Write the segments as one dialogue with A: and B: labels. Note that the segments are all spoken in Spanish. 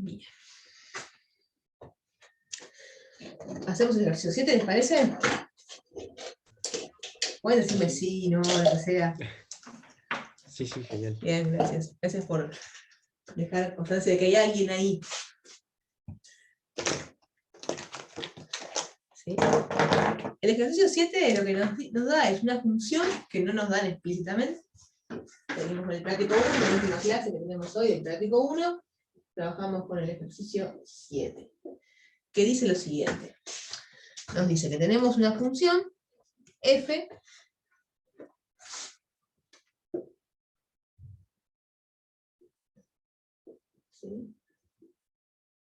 A: Bien. ¿Hacemos el ejercicio 7, les parece? Pueden decirme sí, no, lo que sea.
B: Sí, genial.
A: Bien, gracias. Gracias por dejar constancia de que hay alguien ahí. ¿Sí? El ejercicio 7 lo que nos da es una función que no nos dan explícitamente. Seguimos con el práctico 1, la última clase que tenemos hoy del práctico 1. Trabajamos con el ejercicio 7. Que dice lo siguiente. Nos dice que tenemos una función f ¿sí?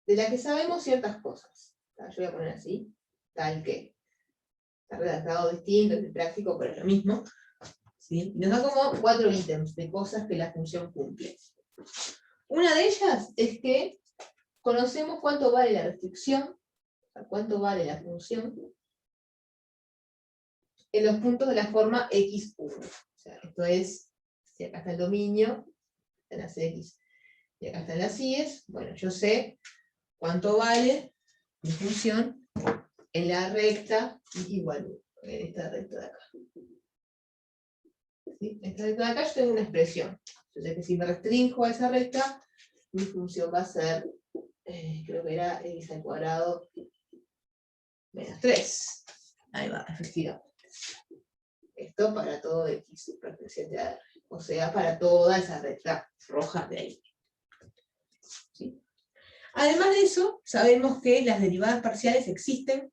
A: De la que sabemos ciertas cosas. Yo voy a poner así, tal que está redactado distinto, es el práctico, pero es lo mismo. ¿Sí? Y nos da como 4 ítems de cosas que la función cumple. Una de ellas es que conocemos cuánto vale la restricción, o sea, cuánto vale la función, en los puntos de la forma x1. O sea, esto es, si acá está el dominio, están las x, y acá están las y's, bueno, yo sé cuánto vale mi función en la recta igual 1, en esta recta de acá. ¿Sí? En esta recta de acá yo tengo una expresión. Yo sé que si me restringo a esa recta, mi función va a ser, creo que era x al cuadrado menos 3. Ahí va, efectivamente. Esto para todo x perteneciente a R. O sea, para toda esa recta roja de ahí. ¿Sí? Además de eso, sabemos que las derivadas parciales existen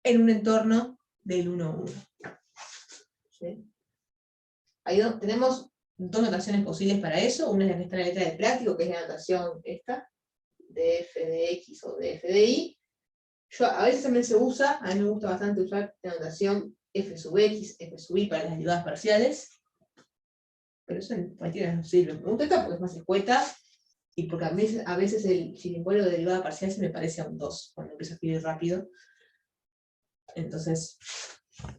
A: en un entorno del 1, 1. ¿Sí? Ahí tenemos 2 notaciones posibles para eso. Una es la que está en la letra del práctico, que es la notación esta, de f de x o de f de y. A veces también se usa, a mí me gusta bastante usar la notación f sub x, f sub y para las derivadas parciales. Pero eso en cualquiera no sirve. Me gusta esta porque es más escueta, y porque a veces el chirimbuelo de derivada parcial se me parece a un 2, cuando empiezo a escribir rápido. Entonces,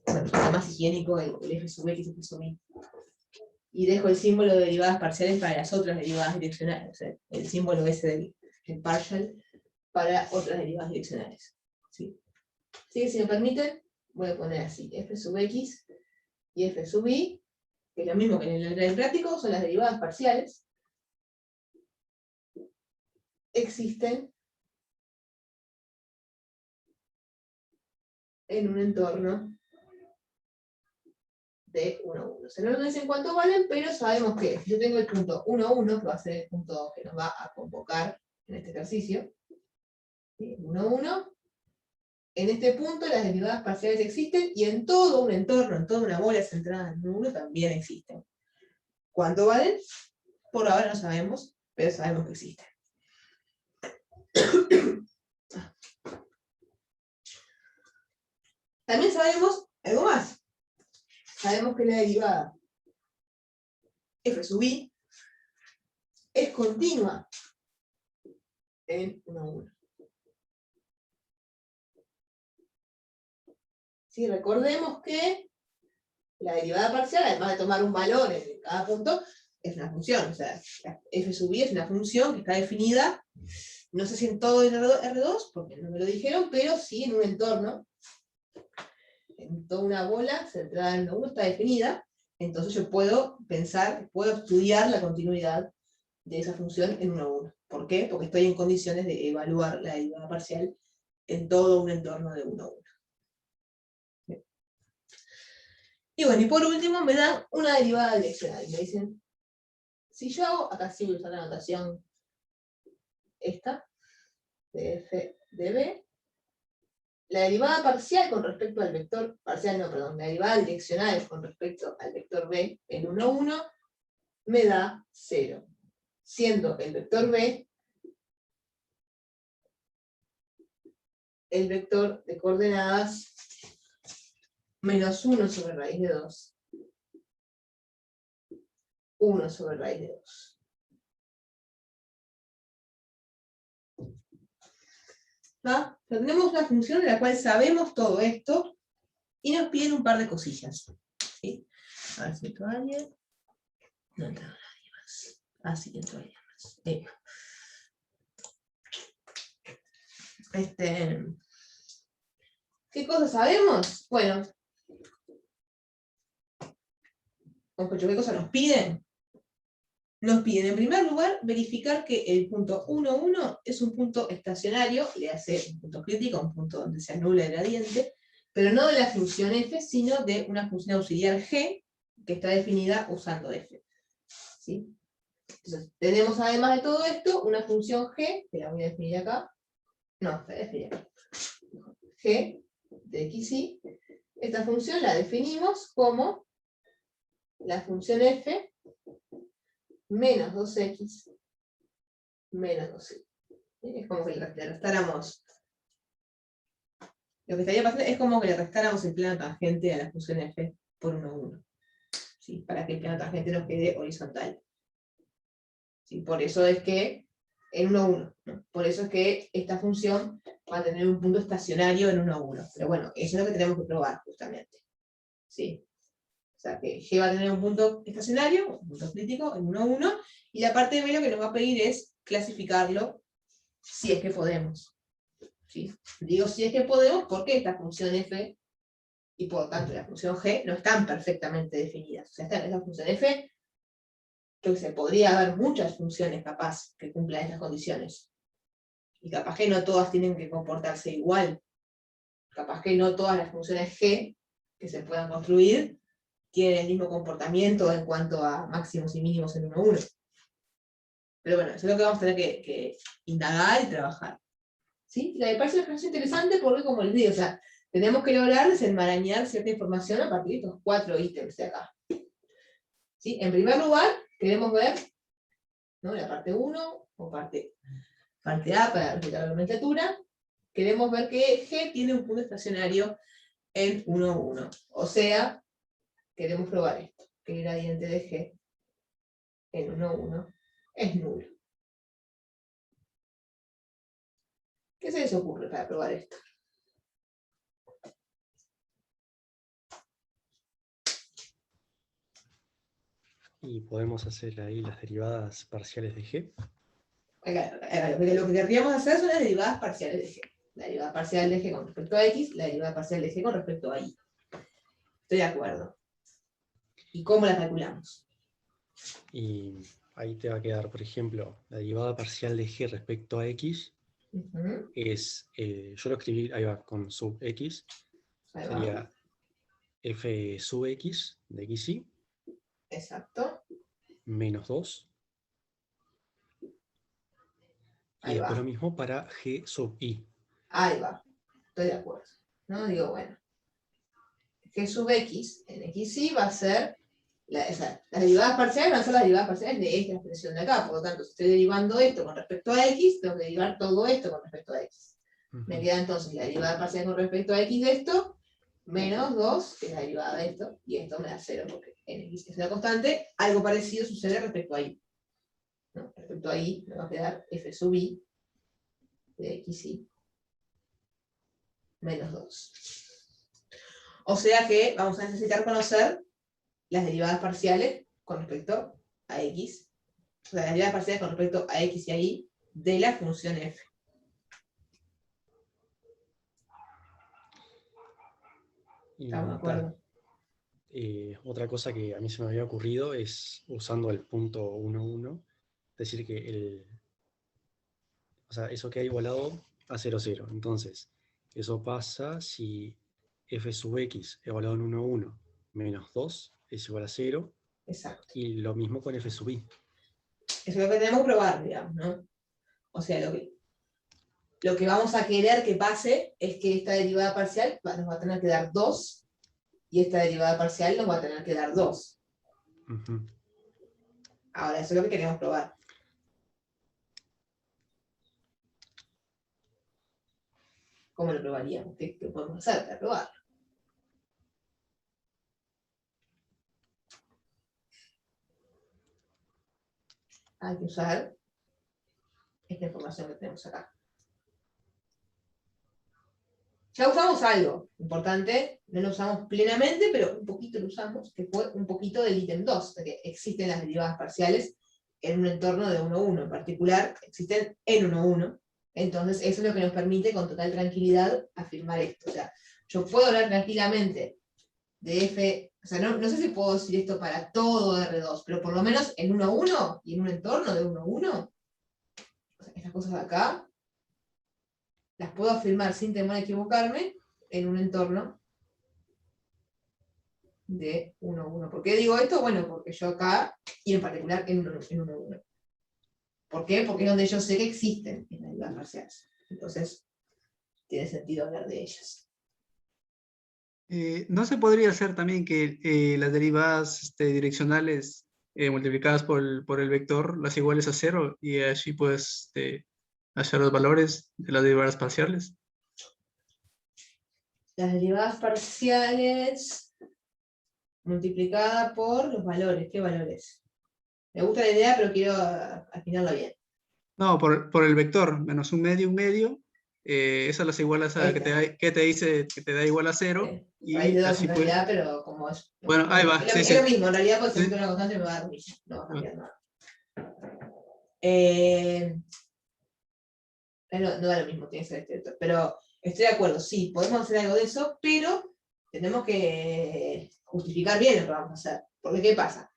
A: bueno, es más higiénico el f sub x, f sub y. Y dejo el símbolo de derivadas parciales para las otras derivadas direccionales. O sea, el símbolo ese del partial para otras derivadas direccionales. ¿Sí? Así que si me permiten, voy a poner así, f sub x y f sub y, que es lo mismo que en el práctico, son las derivadas parciales. Existen en un entorno de 1, 1. O sea, no nos dicen cuánto valen, pero sabemos que yo tengo el punto 1, 1, que va a ser el punto que nos va a convocar en este ejercicio. 1, 1. En este punto las derivadas parciales existen y en todo un entorno, en toda una bola centrada en 1 también existen. ¿Cuánto valen? Por ahora no sabemos, pero sabemos que existen. También sabemos algo más. Sabemos que la derivada f sub i es continua en 1, 1. ¿Sí? Recordemos que la derivada parcial, además de tomar un valor en cada punto, es una función. O sea, f sub i es una función que está definida, no sé si en todo el R2, porque no me lo dijeron, pero sí en un entorno, en toda una bola centrada en 1 está definida. Entonces yo puedo pensar, puedo estudiar la continuidad de esa función en 1, 1. ¿Por qué? Porque estoy en condiciones de evaluar la derivada parcial en todo un entorno de 1, 1. Bien. Y bueno, y por último me dan una derivada direccional. Me dicen, si yo hago, acá sí voy a usar la notación esta, de f de b, la derivada parcial con respecto al vector, parcial no, perdón, la derivada direccional con respecto al vector b en 1, 1, me da 0. Siendo el vector b el vector de coordenadas menos 1 sobre raíz de 2. 1 sobre raíz de 2. ¿Va? Pero tenemos una función de la cual sabemos todo esto y nos piden un par de cosillas. ¿Sí? A ver si entró alguien. No entró nadie más. Ah, sí, entró alguien más. ¿Qué cosas sabemos? Bueno, ¿qué cosas nos piden? Nos piden, en primer lugar, verificar que el punto 1, 1 es un punto estacionario, le hace un punto crítico, un punto donde se anula el gradiente, pero no de la función f, sino de una función auxiliar g, que está definida usando f. ¿Sí? Entonces, tenemos además de todo esto, una función g, que la voy a definir acá, no, la definir acá, g de x, y. Esta función la definimos como la función f menos 2x menos 2y. Es como que le restáramos. Lo que estaría pasando es como que le restáramos el plano tangente a la función f por 1, 1. ¿Sí? Para que el plano tangente nos quede horizontal. ¿Sí? Por eso es que en 1, 1. ¿No? Por eso es que esta función va a tener un punto estacionario en 1, 1. Pero bueno, eso es lo que tenemos que probar justamente. ¿Sí? O sea, que G va a tener un punto estacionario, un punto crítico, en 1, 1, y la parte B lo que nos va a pedir es clasificarlo si es que podemos. ¿Sí? Digo si es que podemos porque esta función f y por lo tanto la función g no están perfectamente definidas. O sea, esta función f, que se podría haber muchas funciones capaz que cumplan estas condiciones. Y capaz que no todas tienen que comportarse igual. Capaz que no todas las funciones g que se puedan construir tienen el mismo comportamiento en cuanto a máximos y mínimos en 1, 1. Pero bueno, eso es lo que vamos a tener que indagar y trabajar. ¿Sí? La de parcial es interesante porque, como les digo, o sea, tenemos que lograr desenmarañar cierta información a partir de estos 4 ítems de acá. ¿Sí? En primer lugar, queremos ver, ¿no?, la parte 1, o parte A para respetar la nomenclatura. Queremos ver que G tiene un punto estacionario en 1, 1. O sea, queremos probar esto, que el gradiente de G en 1, 1 es nulo. ¿Qué se les ocurre para probar esto?
B: Y podemos hacer ahí las derivadas parciales de G.
A: Lo que querríamos hacer son las derivadas parciales de G. La derivada parcial de G con respecto a X, la derivada parcial de G con respecto a Y. Estoy de acuerdo. ¿Y cómo la calculamos?
B: Y ahí te va a quedar, por ejemplo, la derivada parcial de G respecto a X es, yo lo escribí, ahí va, con sub X,
A: Ahí
B: sería
A: va.
B: f sub X de XY.
A: Exacto.
B: Menos 2. Y
A: Ahí
B: después
A: va.
B: lo mismo para G sub I.
A: Ahí va. Estoy de acuerdo. ¿No? Digo, bueno. G sub X en XY va a ser, las derivadas parciales van a ser las derivadas parciales de esta expresión de acá. Por lo tanto, si estoy derivando esto con respecto a X, tengo que derivar todo esto con respecto a X. Me queda entonces la derivada parcial con respecto a X de esto, menos 2, que es la derivada de esto, y esto me da 0 porque en X es una constante. Algo parecido sucede respecto a Y. ¿No? Respecto a Y me va a quedar f sub I de xy menos 2. O sea que vamos a necesitar conocer las derivadas parciales con respecto a x, o sea, las derivadas parciales con respecto a x y a y de la función f. ¿Estamos de acuerdo?
B: Otra cosa que a mí se me había ocurrido es usando el punto 1, 1, decir que o sea, eso queda igualado a 0, 0. Entonces, eso pasa si f sub x evaluado en 1, 1 menos 2 es igual a 0.
A: Exacto.
B: Y lo mismo con f sub i.
A: Eso es lo que tenemos que probar, digamos, ¿no? O sea, lo que vamos a querer que pase es que esta derivada parcial nos va a tener que dar 2 y esta derivada parcial nos va a tener que dar 2. Ahora, eso es lo que queremos probar. ¿Cómo lo probaríamos? ¿Qué podemos hacer para probarlo? Hay que usar esta información que tenemos acá. Ya usamos algo importante, no lo usamos plenamente, pero un poquito lo usamos, que fue un poquito del ítem 2, de que existen las derivadas parciales en un entorno de 1, 1. En particular, existen en 1, 1, Entonces, eso es lo que nos permite con total tranquilidad afirmar esto. O sea, yo puedo hablar tranquilamente de F, o sea, no sé si puedo decir esto para todo R2, pero por lo menos en 1-1 y en un entorno de 1-1, o sea, estas cosas de acá, las puedo afirmar sin temor a equivocarme en un entorno de 1-1. ¿Por qué digo esto? Bueno, porque yo acá, y en particular en 1-1. ¿Por qué? Porque es donde yo sé que existen en las derivas parciales. Entonces, tiene sentido hablar de ellas.
C: ¿No se podría hacer también que las derivadas direccionales multiplicadas por el vector las iguales a 0 y así puedes hallar los valores de las derivadas parciales?
A: Las derivadas parciales multiplicada por los valores. ¿Qué valores? Me gusta la idea, pero quiero afinarla bien.
C: No, por el vector, menos un medio, esas las igualas a que te dice que te da igual a 0
A: Ahí te
C: y
A: dos en
C: así pues.
A: realidad, pero como es.
C: Bueno, ahí va, sí,
A: Es
C: sí.
A: lo mismo, en realidad, porque si
C: Sí.
A: meto una constante me va a dar lo mismo. No va a cambiar nada. No da lo mismo, tiene que ser este. Pero estoy de acuerdo, sí, podemos hacer algo de eso, pero tenemos que justificar bien lo que vamos a hacer. Porque, ¿qué pasa?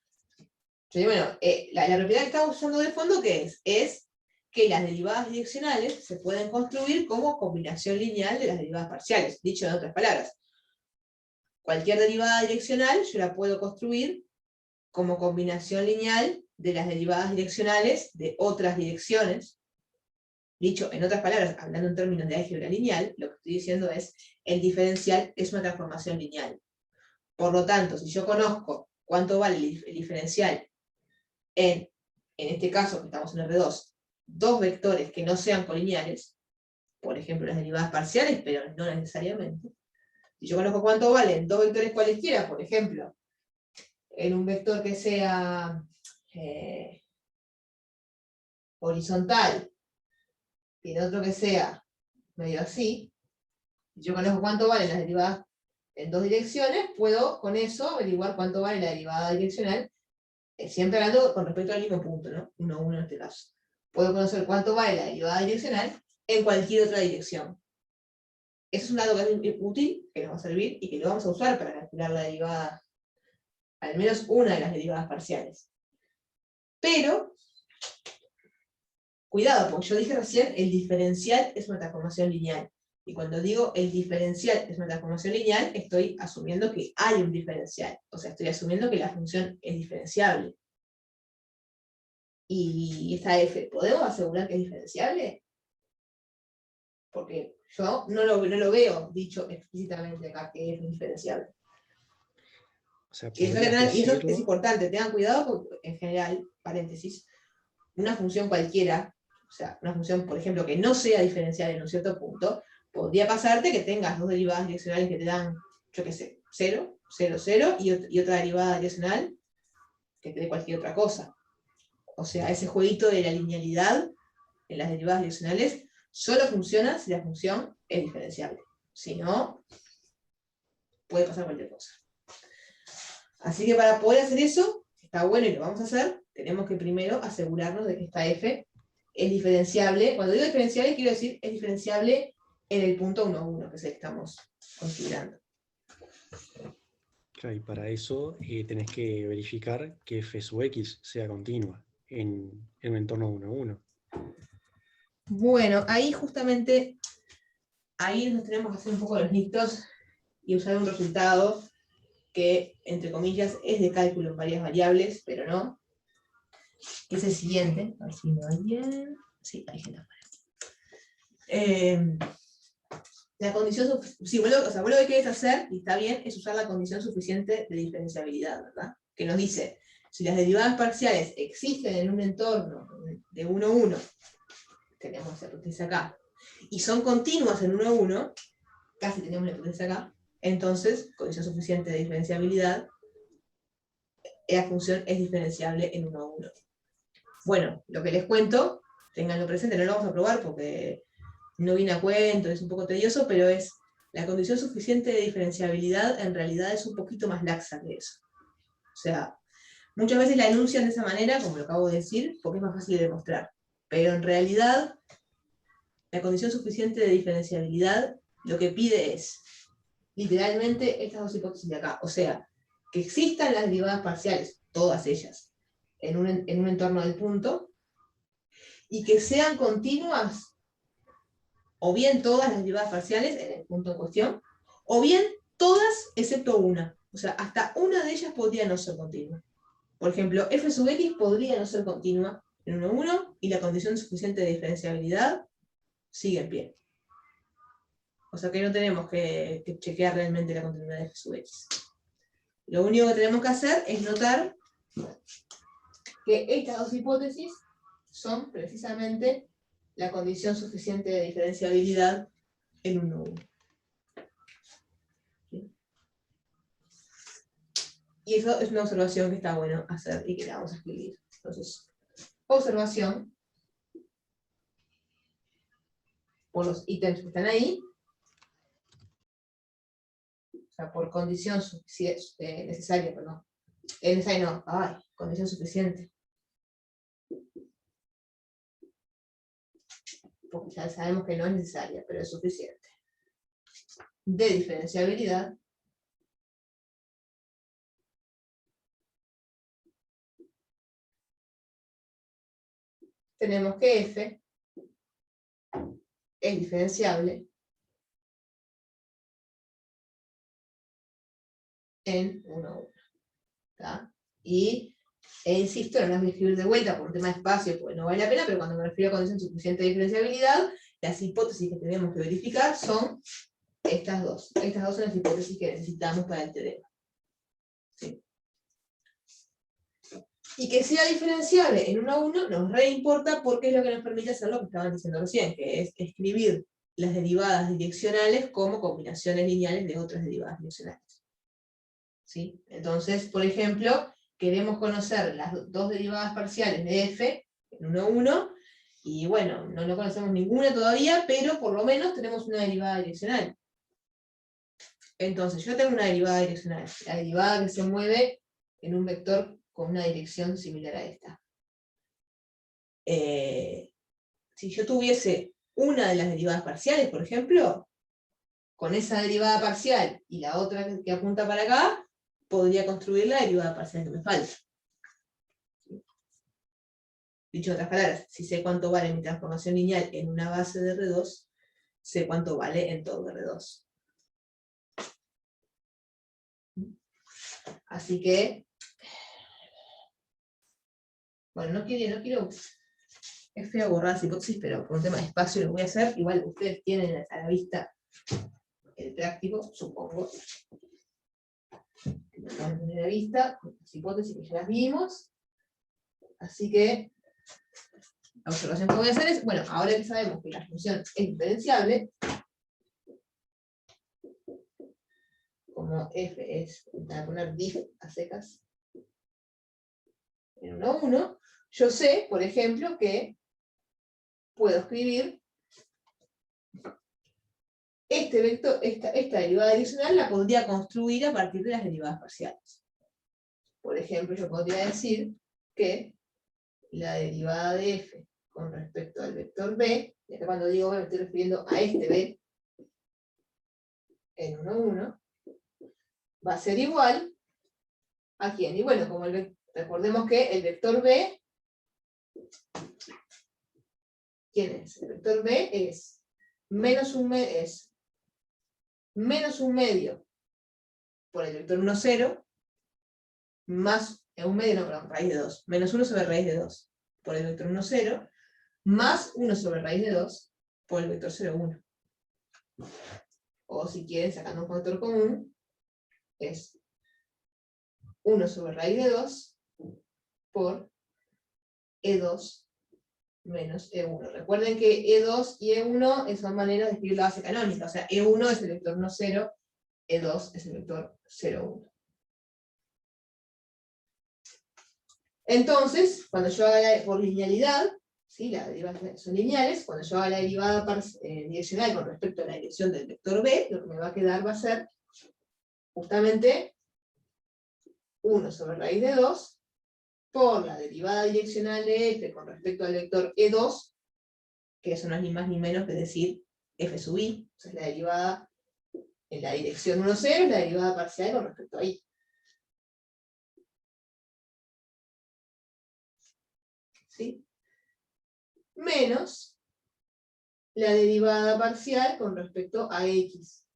A: Yo digo, bueno, la propiedad que estamos usando de fondo, ¿qué es? Es que las derivadas direccionales se pueden construir como combinación lineal de las derivadas parciales. Dicho en otras palabras, cualquier derivada direccional yo la puedo construir como combinación lineal de las derivadas direccionales de otras direcciones. Dicho en otras palabras, hablando en términos de álgebra lineal, lo que estoy diciendo es, el diferencial es una transformación lineal. Por lo tanto, si yo conozco cuánto vale el diferencial en este caso, que estamos en R2, dos vectores que no sean colineares, por ejemplo las derivadas parciales, pero no necesariamente. Si yo conozco cuánto valen dos vectores cualesquiera, por ejemplo, en un vector que sea horizontal y en otro que sea medio así, si yo conozco cuánto valen las derivadas en dos direcciones, puedo con eso averiguar cuánto vale la derivada direccional, siempre hablando con respecto al mismo punto, ¿no? 1-1 en este caso. Puedo conocer cuánto vale la derivada direccional en cualquier otra dirección. Eso es un dato que es útil, que nos va a servir y que lo vamos a usar para calcular la derivada, al menos una de las derivadas parciales. Pero, cuidado, porque yo dije recién, el diferencial es una transformación lineal. Y cuando digo el diferencial es una transformación lineal, estoy asumiendo que hay un diferencial. O sea, estoy asumiendo que la función es diferenciable. Y esta f, ¿podemos asegurar que es diferenciable? Porque yo no lo veo dicho explícitamente acá que es diferenciable.
B: O sea,
A: Y eso
B: podrías
A: es
B: decirlo.
A: importante, tengan cuidado porque en general, paréntesis, una función cualquiera, o sea, una función, por ejemplo, que no sea diferencial en un cierto punto, podría pasarte que tengas dos derivadas direccionales que te dan, yo qué sé, 0, 0, 0, y otra derivada direccional que te dé cualquier otra cosa. O sea, ese jueguito de la linealidad en las derivadas direccionales solo funciona si la función es diferenciable. Si no, puede pasar cualquier cosa. Así que para poder hacer eso, está bueno y lo vamos a hacer, tenemos que primero asegurarnos de que esta f es diferenciable. Cuando digo diferenciable, quiero decir es diferenciable en el punto 1,1, que es el que estamos considerando.
B: Claro, y para eso tenés que verificar que f sub x sea continua en un entorno 1-1.
A: Bueno, ahí justamente, ahí nos tenemos que hacer un poco los listos y usar un resultado que, entre comillas, es de cálculo en varias variables, pero no, que es el siguiente. A ver si me va bien. Sí, hay gente afuera. La condición, sí, vos lo que querés hacer, y está bien, es usar la condición suficiente de diferenciabilidad, ¿verdad? Que nos dice, si las derivadas parciales existen en un entorno de 1,1, tenemos la hipótesis acá, y son continuas en 1,1, casi tenemos la hipótesis acá, entonces, condición suficiente de diferenciabilidad, la función es diferenciable en 1,1. Bueno, lo que les cuento, tenganlo presente, no lo vamos a probar porque no viene a cuento, es un poco tedioso, pero es la condición suficiente de diferenciabilidad en realidad es un poquito más laxa que eso. O sea, muchas veces la enuncian de esa manera, como lo acabo de decir, porque es más fácil de demostrar. Pero en realidad, la condición suficiente de diferenciabilidad lo que pide es, literalmente, estas dos hipótesis de acá. O sea, que existan las derivadas parciales, todas ellas, en un entorno del punto, y que sean continuas, o bien todas las derivadas parciales en el punto en cuestión, o bien todas excepto una. O sea, hasta una de ellas podría no ser continua. Por ejemplo, f sub x podría no ser continua en 1,1 y la condición suficiente de diferenciabilidad sigue en pie. O sea que no tenemos que chequear realmente la continuidad de f sub x. Lo único que tenemos que hacer es notar que estas dos hipótesis son precisamente la condición suficiente de diferenciabilidad en 1,1. Y eso es una observación que está bueno hacer y que la vamos a escribir. Entonces, observación por los ítems que están ahí, o sea, por condición necesaria, perdón. Necesaria no, condición suficiente. Porque ya sabemos que no es necesaria, pero es suficiente. De diferenciabilidad. Tenemos que f es diferenciable en 1,1. Y, insisto, no las voy a escribir de vuelta por un tema de espacio, porque no vale la pena, pero cuando me refiero a condición suficiente de diferenciabilidad, las hipótesis que tenemos que verificar son estas dos. Estas dos son las hipótesis que necesitamos para el teorema. ¿Sí? Y que sea diferenciable en 1,1 nos reimporta porque es lo que nos permite hacer lo que estaban diciendo recién, que es escribir las derivadas direccionales como combinaciones lineales de otras derivadas direccionales. ¿Sí? Entonces, por ejemplo, queremos conocer las dos derivadas parciales de f en 1,1, y bueno, no conocemos ninguna todavía, pero por lo menos tenemos una derivada direccional. Entonces, yo tengo una derivada direccional, la derivada que se mueve en un vector con una dirección similar a esta. Si yo tuviese una de las derivadas parciales, por ejemplo, con esa derivada parcial y la otra que apunta para acá, podría construir la derivada parcial que me falta. Dicho en otras palabras, si sé cuánto vale mi transformación lineal en una base de R2, sé cuánto vale en todo R2. Así que, bueno, no quiero, es feo borrar las hipótesis, pero por un tema de espacio lo voy a hacer. Igual ustedes tienen a la vista el práctico, supongo. Lo van a tener a la vista, las hipótesis que ya las vimos. Así que, la observación que voy a hacer es, bueno, ahora que sabemos que la función es diferenciable, como f es, voy a poner diff a secas, en 1,1, yo sé, por ejemplo, que puedo escribir este vector, esta derivada direccional la podría construir a partir de las derivadas parciales. Por ejemplo, yo podría decir que la derivada de f con respecto al vector b, y acá cuando digo b me estoy refiriendo a este b, en 1,1, va a ser igual ¿a quién? Y bueno, como recordemos que el vector b, ¿quién es? El vector b es menos un medio por el vector 1, 0, más, un medio no, perdón, raíz de 2, menos 1 sobre raíz de 2 por el vector 1, 0, más 1 sobre raíz de 2 por el vector 0, 1. O si quieren, sacando un factor común, es 1 sobre raíz de 2 por E2 menos E1. Recuerden que E2 y E1 son maneras de escribir la base canónica. O sea, E1 es el vector 1, 0, E2 es el vector 0, 1. Entonces, cuando yo haga por linealidad, ¿sí? Las derivadas son lineales, cuando yo haga la derivada direccional con respecto a la dirección del vector b, lo que me va a quedar va a ser justamente 1 sobre raíz de 2 por la derivada direccional de f con respecto al vector E2 que eso no es ni más ni menos que decir f sub i. O sea, la derivada en la dirección 1, 0 es la derivada parcial con respecto a i. ¿Sí? Menos la derivada parcial con respecto a x.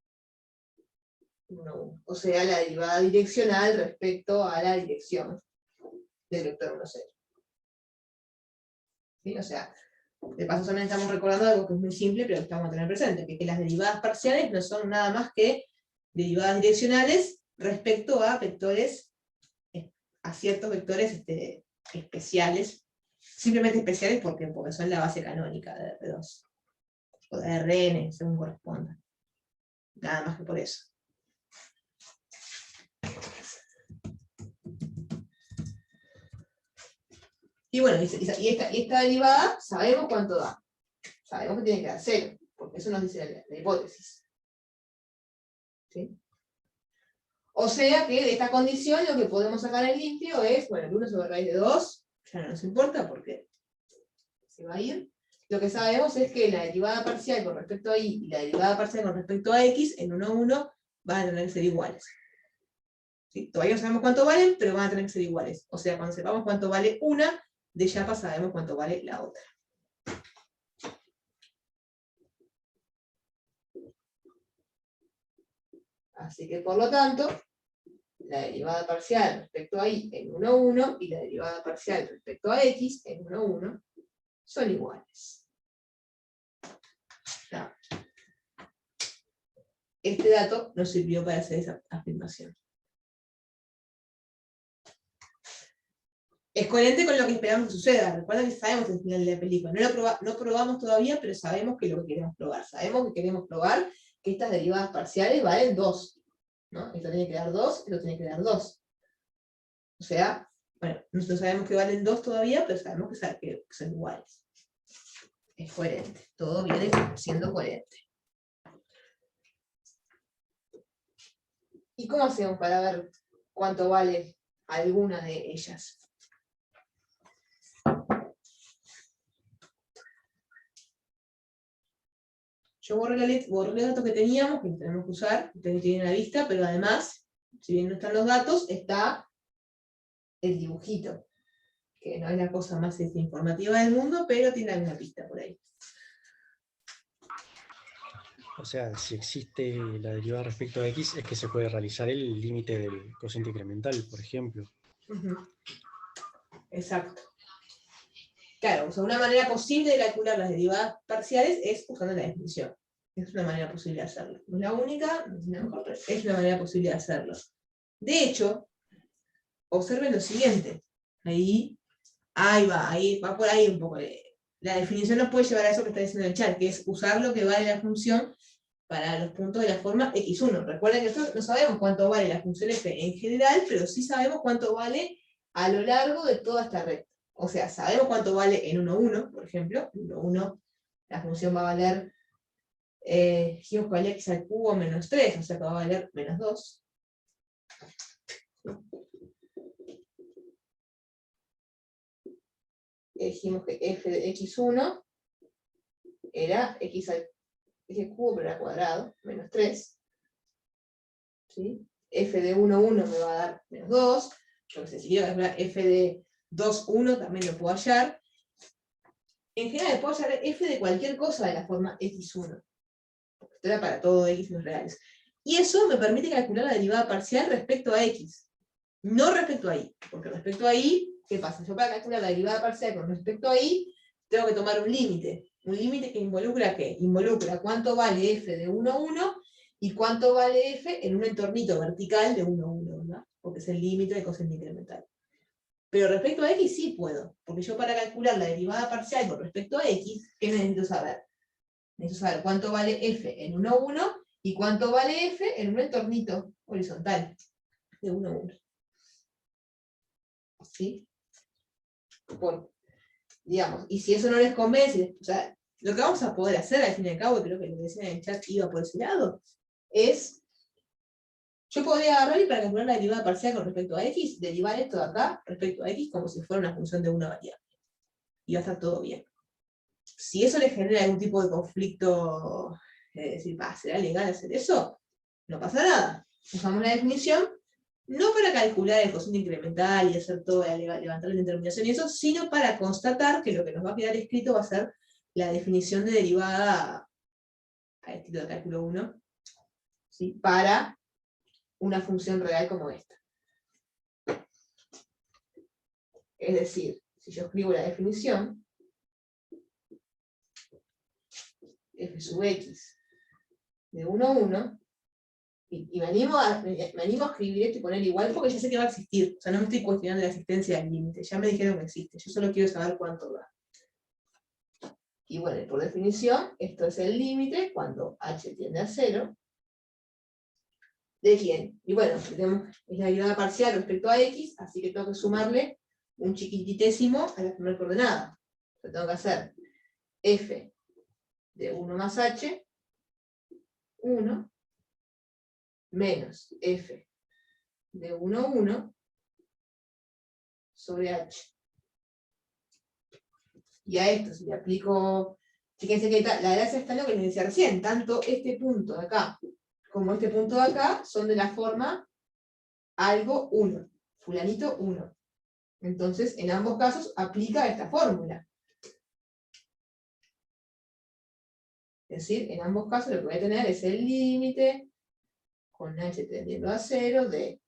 A: 1, 1. O sea, la derivada direccional respecto a la dirección del vector 1, 0. ¿Sí? O sea, de paso también estamos recordando algo que es muy simple, pero que estamos a tener presente, que las derivadas parciales no son nada más que derivadas direccionales respecto a vectores, a ciertos vectores especiales, simplemente especiales porque son la base canónica de R2, o de Rn, según corresponda. Nada más que por eso. Y bueno, y esta derivada, sabemos cuánto da. Sabemos que tiene que dar 0, porque eso nos dice la hipótesis. ¿Sí? O sea que de esta condición lo que podemos sacar en limpio es, bueno, el 1 sobre raíz de 2, ya no nos importa porque se va a ir. Lo que sabemos es que la derivada parcial con respecto a y la derivada parcial con respecto a x en 1, 1 van a tener que ser iguales. ¿Sí? Todavía no sabemos cuánto valen, pero van a tener que ser iguales. O sea, cuando sepamos cuánto vale una, de chapa sabemos cuánto vale la otra. Así que por lo tanto, la derivada parcial respecto a y en 1, 1 y la derivada parcial respecto a x en 1, 1 son iguales. No. Este dato nos sirvió para hacer esa afirmación. Es coherente con lo que esperamos que suceda. Recuerden que sabemos el final de la película. No probamos todavía, pero sabemos que lo que queremos probar. Sabemos que queremos probar que estas derivadas parciales valen 2. ¿No? Esto tiene que dar 2, esto tiene que dar 2. O sea, bueno, no sabemos que valen 2 todavía, pero sabemos que son iguales. Es coherente. Todo viene siendo coherente. ¿Y cómo hacemos para ver cuánto vale alguna de ellas? Yo borré los datos que teníamos, que tenemos que usar, ustedes tienen la vista, pero además, si bien no están los datos, está el dibujito, que no es la cosa más informativa del mundo, pero tiene alguna pista por ahí.
B: O sea, si existe la derivada respecto a x, es que se puede realizar el límite del cociente incremental, por ejemplo.
A: Exacto. Claro, o sea, una manera posible de calcular las derivadas parciales es usando la definición. Es una manera posible de hacerlo. No es la única, no es la mejor, pero es una manera posible de hacerlo. De hecho, observen lo siguiente. Ahí va por ahí un poco. La definición nos puede llevar a eso que está diciendo el chat, que es usar lo que vale la función para los puntos de la forma x1. Recuerden que nosotros no sabemos cuánto vale la función f en general, pero sí sabemos cuánto vale a lo largo de toda esta recta. O sea, sabemos cuánto vale en 1, 1, por ejemplo. En 1, 1, la función va a valer, dijimos que valía x al cubo menos 3, o sea que va a valer menos 2. Dijimos que f de x1 era x al cubo, pero era cuadrado, menos 3. ¿Sí? F de 1, 1 me va a dar menos 2. Yo que sé, si quiero calcular f de 2, 1 también lo puedo hallar. En general puedo hallar f de cualquier cosa de la forma x1. Esto era para todo x no reales. Y eso me permite calcular la derivada parcial respecto a x. No respecto a y. Porque respecto a y, ¿qué pasa? Yo para calcular la derivada parcial con respecto a y, tengo que tomar un límite. Un límite que involucra ¿qué? Involucra cuánto vale f de 1, 1 y cuánto vale f en un entornito vertical de 1, 1, ¿verdad? Porque es el límite de cociente incremental. Pero respecto a x sí puedo, porque yo para calcular la derivada parcial con respecto a x, ¿qué necesito saber? Necesito saber cuánto vale f en 1, 1 y cuánto vale f en un entornito horizontal de 1, 1. ¿Sí? Bueno, digamos, y si eso no les convence, o sea, lo que vamos a poder hacer al fin y al cabo, y creo que lo que decían en el chat iba por ese lado, es, yo podría agarrar y para calcular la derivada parcial con respecto a x, derivar esto de acá respecto a x como si fuera una función de una variable. Y va a estar todo bien. Si eso le genera algún tipo de conflicto, es decir, ¿será legal hacer eso? No pasa nada. Usamos la definición, no para calcular el cociente incremental y hacer todo, levantar la determinación y eso, sino para constatar que lo que nos va a quedar escrito va a ser la definición de derivada a estilo de cálculo 1, ¿sí? Para una función real como esta. Es decir, si yo escribo la definición, f sub x de 1 a 1, y me animo a escribir esto y poner igual porque ya sé que va a existir. O sea, no me estoy cuestionando la existencia del límite. Ya me dijeron que existe. Yo solo quiero saber cuánto da. Y bueno, por definición, esto es el límite cuando h tiende a 0. ¿De quién? Y bueno, tenemos es la derivada parcial respecto a x, así que tengo que sumarle un chiquititésimo a la primera coordenada. Yo tengo que hacer f de 1 más h, 1, menos f de 1 a 1 sobre h. Y a esto, si le aplico, fíjense que la gracia está en lo que les decía recién, tanto este punto de acá como este punto de acá son de la forma algo 1, fulanito 1. Entonces, en ambos casos aplica esta fórmula. Es decir, en ambos casos lo que voy a tener es el límite con h tendiendo a 0 de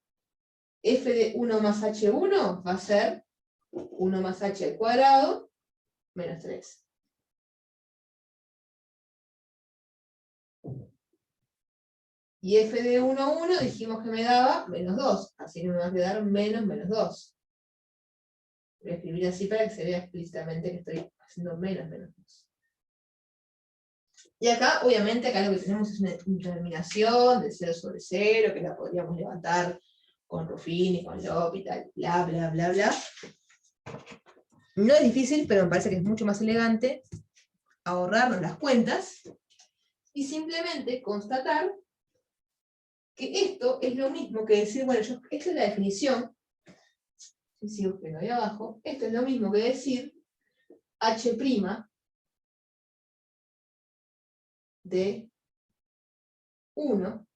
A: f de 1 más h1 va a ser 1 más h al cuadrado menos 3. Y f de 1 a 1 dijimos que me daba menos 2, así que me va a quedar menos 2. Voy a escribir así para que se vea explícitamente que estoy haciendo menos 2. Y acá, obviamente, acá lo que tenemos es una determinación de 0 sobre 0, que la podríamos levantar con Ruffini, con L'Hopital, bla, bla, bla, bla. No es difícil, pero me parece que es mucho más elegante ahorrarnos las cuentas y simplemente constatar que esto es lo mismo que decir, bueno, esta es la definición, si sigo escribiendo ahí abajo, esto es lo mismo que decir h' de 1,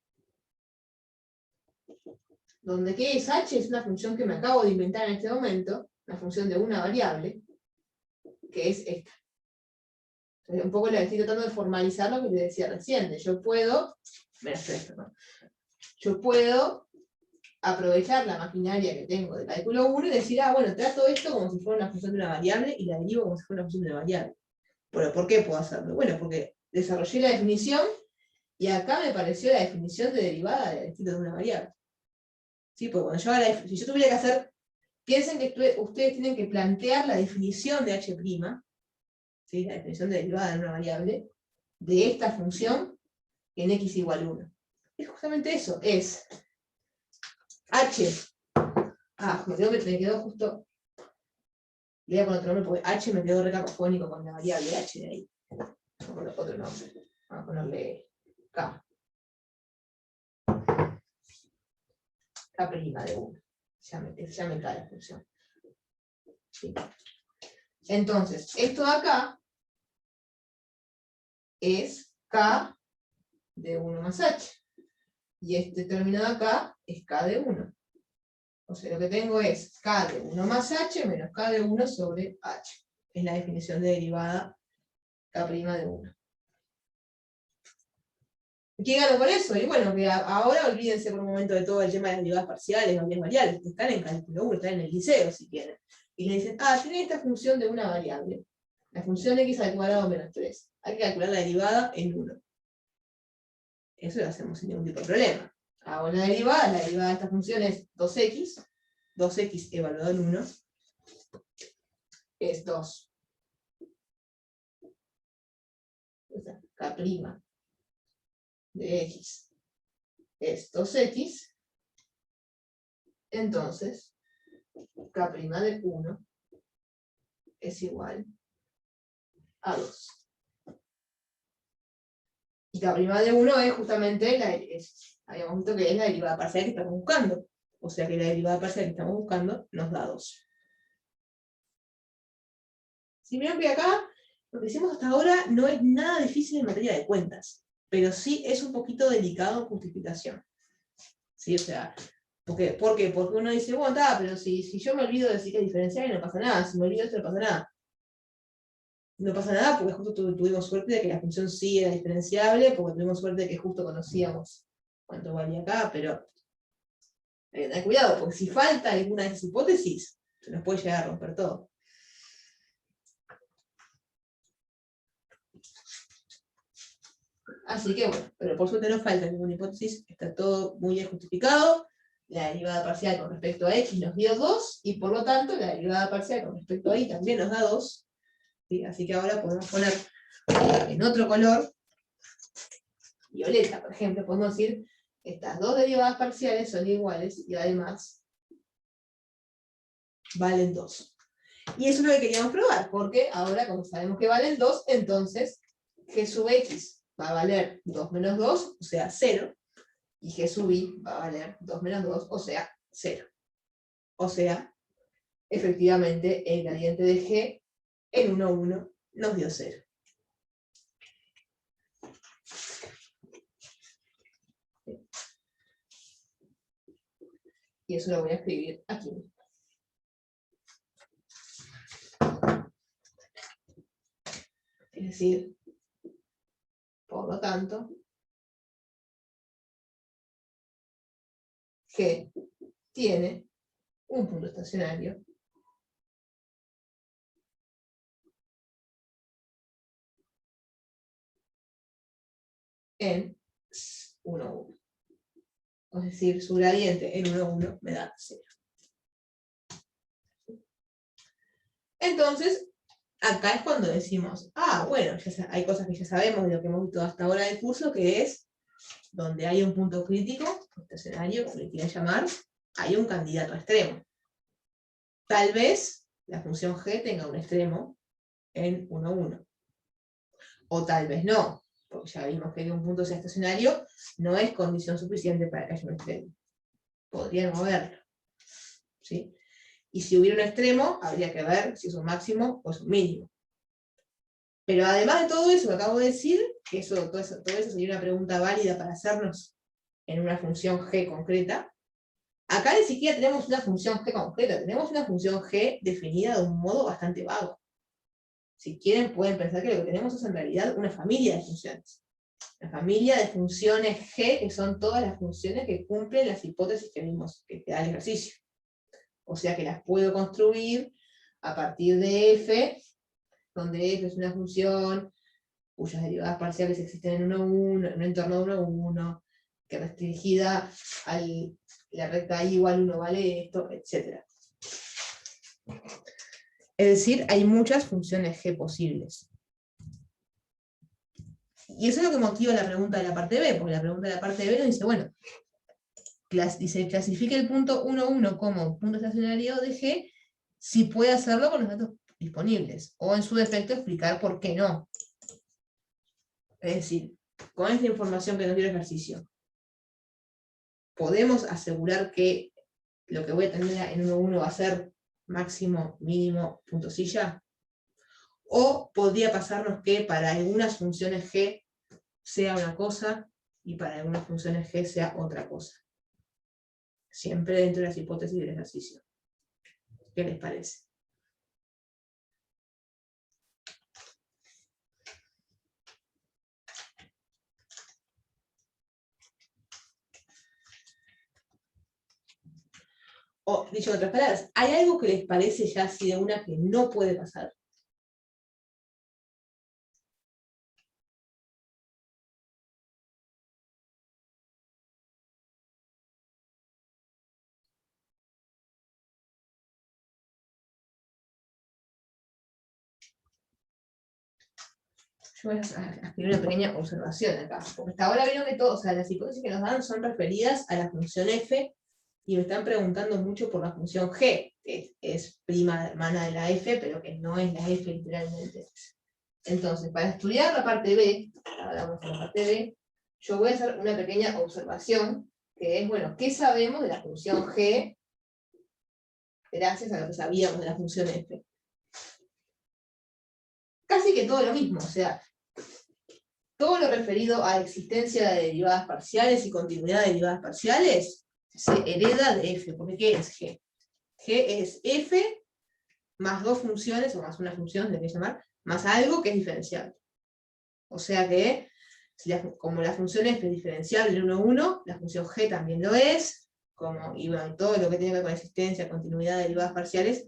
A: donde ¿qué es? H es una función que me acabo de inventar en este momento, la función de una variable, que es esta. Entonces, un poco le estoy tratando de formalizar lo que les decía recién. Yo puedo aprovechar la maquinaria que tengo de cálculo 1 y decir, bueno, trato esto como si fuera una función de una variable y la derivo como si fuera una función de una variable. Bueno, ¿por qué puedo hacerlo? Bueno, porque desarrollé la definición y acá me pareció la definición de derivada del estilo de una variable. ¿Sí? Porque cuando yo haga si yo tuviera que hacer, piensen que ustedes tienen que plantear la definición de h', ¿sí? La definición de derivada de una variable, de esta función en x igual 1. Es justamente eso, es h. Me quedó justo. Le voy a poner otro nombre porque h me quedó recacofónico con la variable h de ahí. Vamos a poner otro nombre. Vamos a ponerle k. K' de 1. Ya me cae la función. ¿Sí? Entonces, esto de acá es k de 1 más h. Y este término de acá es k de 1. O sea, lo que tengo es k de 1 más h menos k de 1 sobre h. Es la definición de derivada k' de 1. ¿Qué gano con eso? Y bueno, que ahora olvídense por un momento de todo el tema de las derivadas parciales, las variables, que están en cálculo 1, están en el liceo si quieren. Y le dicen, tiene esta función de una variable. La función x al cuadrado menos 3. Hay que calcular la derivada en 1. Eso lo hacemos sin ningún tipo de problema. Hago la derivada de esta función es 2x. 2x evaluado en 1 es 2. O sea, k' de x es 2x, entonces k' de 1 es igual a 2. Y k' de 1 es justamente habíamos visto que es la derivada parcial que estamos buscando. O sea que la derivada parcial que estamos buscando nos da 2. Si miran que acá Lo que hicimos hasta ahora no es nada difícil en materia de cuentas, pero sí es un poquito delicado en justificación. ¿Sí? O sea, ¿por qué? Porque uno dice, bueno, está, pero si yo me olvido de decir que es diferencial y no pasa nada, si me olvido de esto no pasa nada. No pasa nada porque justo tuvimos suerte de que la función sí era diferenciable, porque tuvimos suerte de que justo conocíamos cuánto valía acá, pero hay que tener cuidado, porque si falta alguna de esas hipótesis, se nos puede llegar a romper todo. Así que bueno, pero por suerte no falta ninguna hipótesis, está todo muy bien justificado. La derivada parcial con respecto a x nos dio 2, y por lo tanto la derivada parcial con respecto a y también nos da 2. ¿Sí? Así que ahora podemos poner en otro color, violeta, por ejemplo, podemos decir estas dos derivadas parciales son iguales y además valen 2. Y eso es lo que queríamos probar, porque ahora como sabemos que valen 2, entonces g sub x va a valer 2 menos 2, o sea 0, y g sub y va a valer 2 menos 2, o sea 0. O sea, efectivamente, el gradiente de g en 1, 1 nos dio 0. Y eso lo voy a escribir aquí. Es decir, por lo tanto, G tiene un punto estacionario en 1, 1. Es decir, su gradiente en 1, 1 me da 0. Entonces, acá es cuando decimos, bueno, hay cosas que ya sabemos de lo que hemos visto hasta ahora del curso, que es donde hay un punto crítico, estacionario, como le quieran llamar, hay un candidato a extremo. Tal vez la función g tenga un extremo en 1, 1. O tal vez no, porque ya vimos que un punto sea estacionario no es condición suficiente para que haya un extremo. Podría no haberlo. ¿Sí? Y si hubiera un extremo, habría que ver si es un máximo o es un mínimo. Pero además de todo eso que acabo de decir, que todo eso sería una pregunta válida para hacernos en una función g concreta, acá ni siquiera tenemos una función g concreta, tenemos una función g definida de un modo bastante vago. Si quieren, pueden pensar que lo que tenemos es en realidad una familia de funciones. La familia de funciones g, que son todas las funciones que cumplen las hipótesis que vimos, que te da el ejercicio. O sea que las puedo construir a partir de f, donde f es una función cuyas derivadas parciales existen en 1, 1, en un entorno de 1, 1, que restringida a la recta y igual 1 vale esto, etc. Es decir, hay muchas funciones g posibles. Y eso es lo que motiva la pregunta de la parte B, porque la pregunta de la parte B nos dice, bueno, clasifique el punto 1, 1 como punto estacionario de G si puede hacerlo con los datos disponibles, o en su defecto explicar por qué no. Es decir, con esta información que nos dio el ejercicio, ¿podemos asegurar que lo que voy a tener en 1, 1 va a ser máximo, mínimo, punto silla? ¿O podría pasarnos que para algunas funciones G sea una cosa y para algunas funciones G sea otra cosa? Siempre dentro de las hipótesis del ejercicio. ¿Qué les parece? O, dicho en otras palabras, ¿hay algo que les parece ya así de una que no puede pasar? Yo voy a escribir una pequeña observación acá, porque hasta ahora vieron que todo, o sea, las hipótesis que nos dan son referidas a la función f, y me están preguntando mucho por la función g, que es prima hermana de la f, pero que no es la f literalmente. Entonces, para estudiar la parte B, ahora vamos a la parte B, yo voy a hacer una pequeña observación, que es, bueno, ¿qué sabemos de la función g gracias a lo que sabíamos de la función f? casi que todo lo mismo, o sea, todo lo referido a existencia de derivadas parciales y continuidad de derivadas parciales se hereda de f, porque ¿qué es g? G es f más dos funciones, o más una función, le voy a llamar, más algo que es diferenciable. O sea que, como la función f es diferenciable en 1, 1, la función g también lo es, y bueno, todo lo que tiene que ver con existencia, continuidad de derivadas parciales,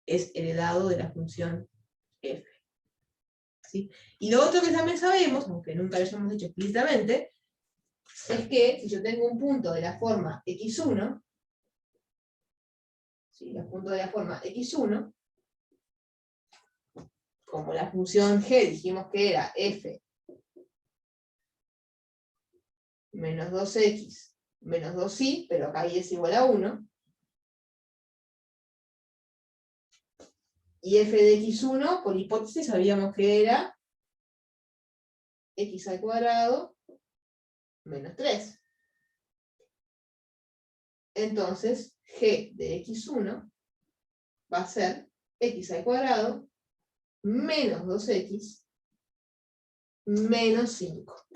A: es heredado de la función f. ¿Sí? Y lo otro que también sabemos, aunque nunca lo hayamos dicho explícitamente, es que si yo tengo un punto de la forma x1, ¿sí? Los puntos de la forma x1, como la función g dijimos que era f menos 2x menos 2y, pero acá y es igual a 1, y f de x1, por hipótesis, sabíamos que era x al cuadrado menos 3. Entonces, g de x1 va a ser x al cuadrado menos 2x menos 5.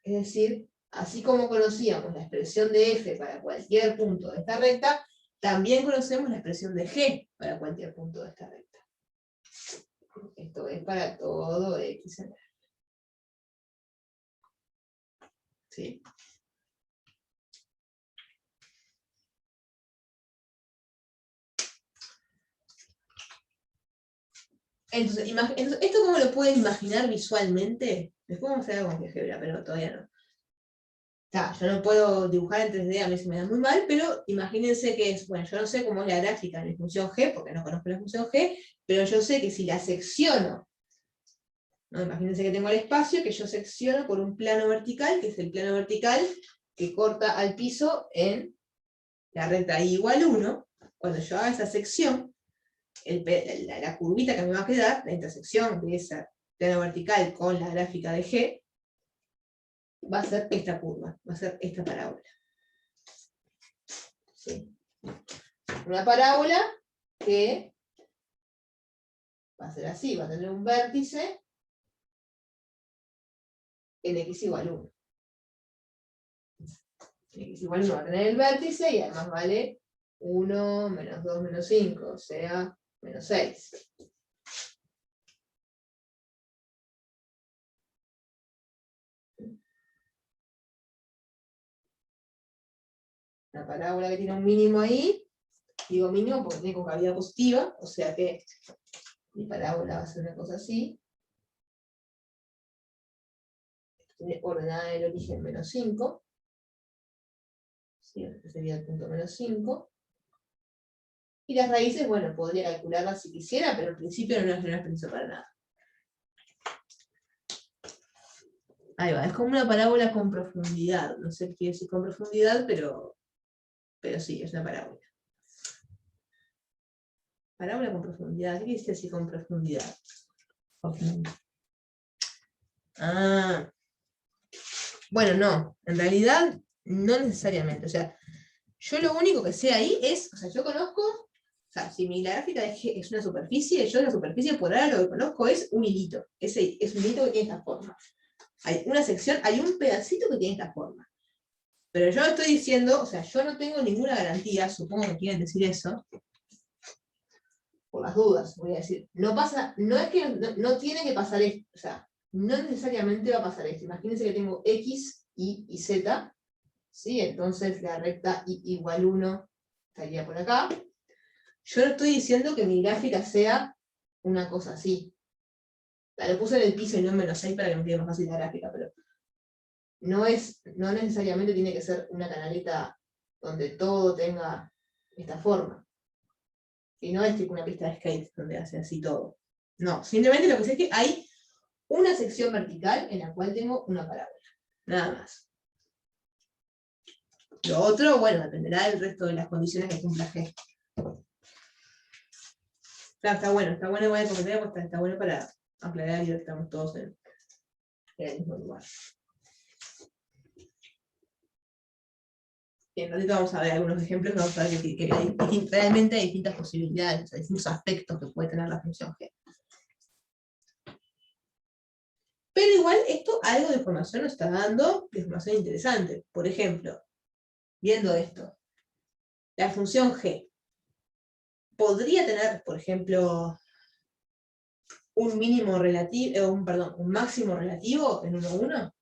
A: Es decir, así como conocíamos la expresión de f para cualquier punto de esta recta, también conocemos la expresión de g para cualquier punto de esta recta. Esto es para todo x en R. ¿Sí? Entonces, ¿esto cómo lo pueden imaginar visualmente? Después vamos a hacer algo con GeoGebra, pero todavía no. Yo no puedo dibujar en 3D, a mí se me da muy mal, pero imagínense que es, bueno, yo no sé cómo es la gráfica de la función g, porque no conozco la función g, pero yo sé que si la secciono, ¿no? Imagínense que tengo el espacio que yo secciono por un plano vertical, que es el plano vertical que corta al piso en la recta y igual 1, cuando yo haga esa sección, la curvita que me va a quedar, la intersección de ese plano vertical con la gráfica de g, va a ser esta curva, va a ser esta parábola. ¿Sí? Una parábola que va a ser así, va a tener un vértice en x igual 1. En x igual 1 va a tener el vértice y además vale 1, menos 2, menos 5, o sea, menos 6. Una parábola que tiene un mínimo ahí, digo mínimo porque tiene concavidad positiva, o sea que mi parábola va a ser una cosa así. Tiene ordenada el origen menos 5. ¿Sí? Este sería el punto menos 5. Y las raíces, bueno, podría calcularlas si quisiera, pero en principio no las preciso para nada. Ahí va, es como una parábola con profundidad. No sé qué quiere decir con profundidad, pero sí, es una parábola. Parábola con profundidad, ¿qué quiere decir así con profundidad? Ah, bueno, no, en realidad no necesariamente. O sea, yo lo único que sé ahí es, o sea, yo conozco, o sea, si mi gráfica es una superficie, yo la superficie por ahora lo que conozco es un hilito. Es un hilito que tiene esta forma. Hay una sección, hay un pedacito que tiene esta forma. Pero yo estoy diciendo, o sea, yo no tengo ninguna garantía, supongo que quieren decir eso, por las dudas, voy a decir, no pasa, no es que no tiene que pasar esto, o sea, no necesariamente va a pasar esto. Imagínense que tengo x, y z, ¿sí? Entonces la recta y igual 1 estaría por acá. Yo no estoy diciendo que mi gráfica sea una cosa así. La puse en el piso y no en menos 6 para que me quede más fácil la gráfica, pero no necesariamente tiene que ser una canaleta donde todo tenga esta forma. Y no es tipo una pista de skate donde hace así todo. No, simplemente lo que sé es que hay una sección vertical en la cual tengo una parábola. Nada más. Lo otro, bueno, dependerá del resto de las condiciones que cumpla G. Claro, está bueno igual porque está bueno para aclarar y ver que estamos todos en el mismo lugar. En ratito vamos a ver algunos ejemplos, vamos a ver que realmente hay distintas posibilidades, hay distintos aspectos que puede tener la función G. igual esto algo de información nos está dando, de información interesante. Por ejemplo, viendo esto, la función g podría tener, por ejemplo, un mínimo relativo, un máximo relativo en 1,1.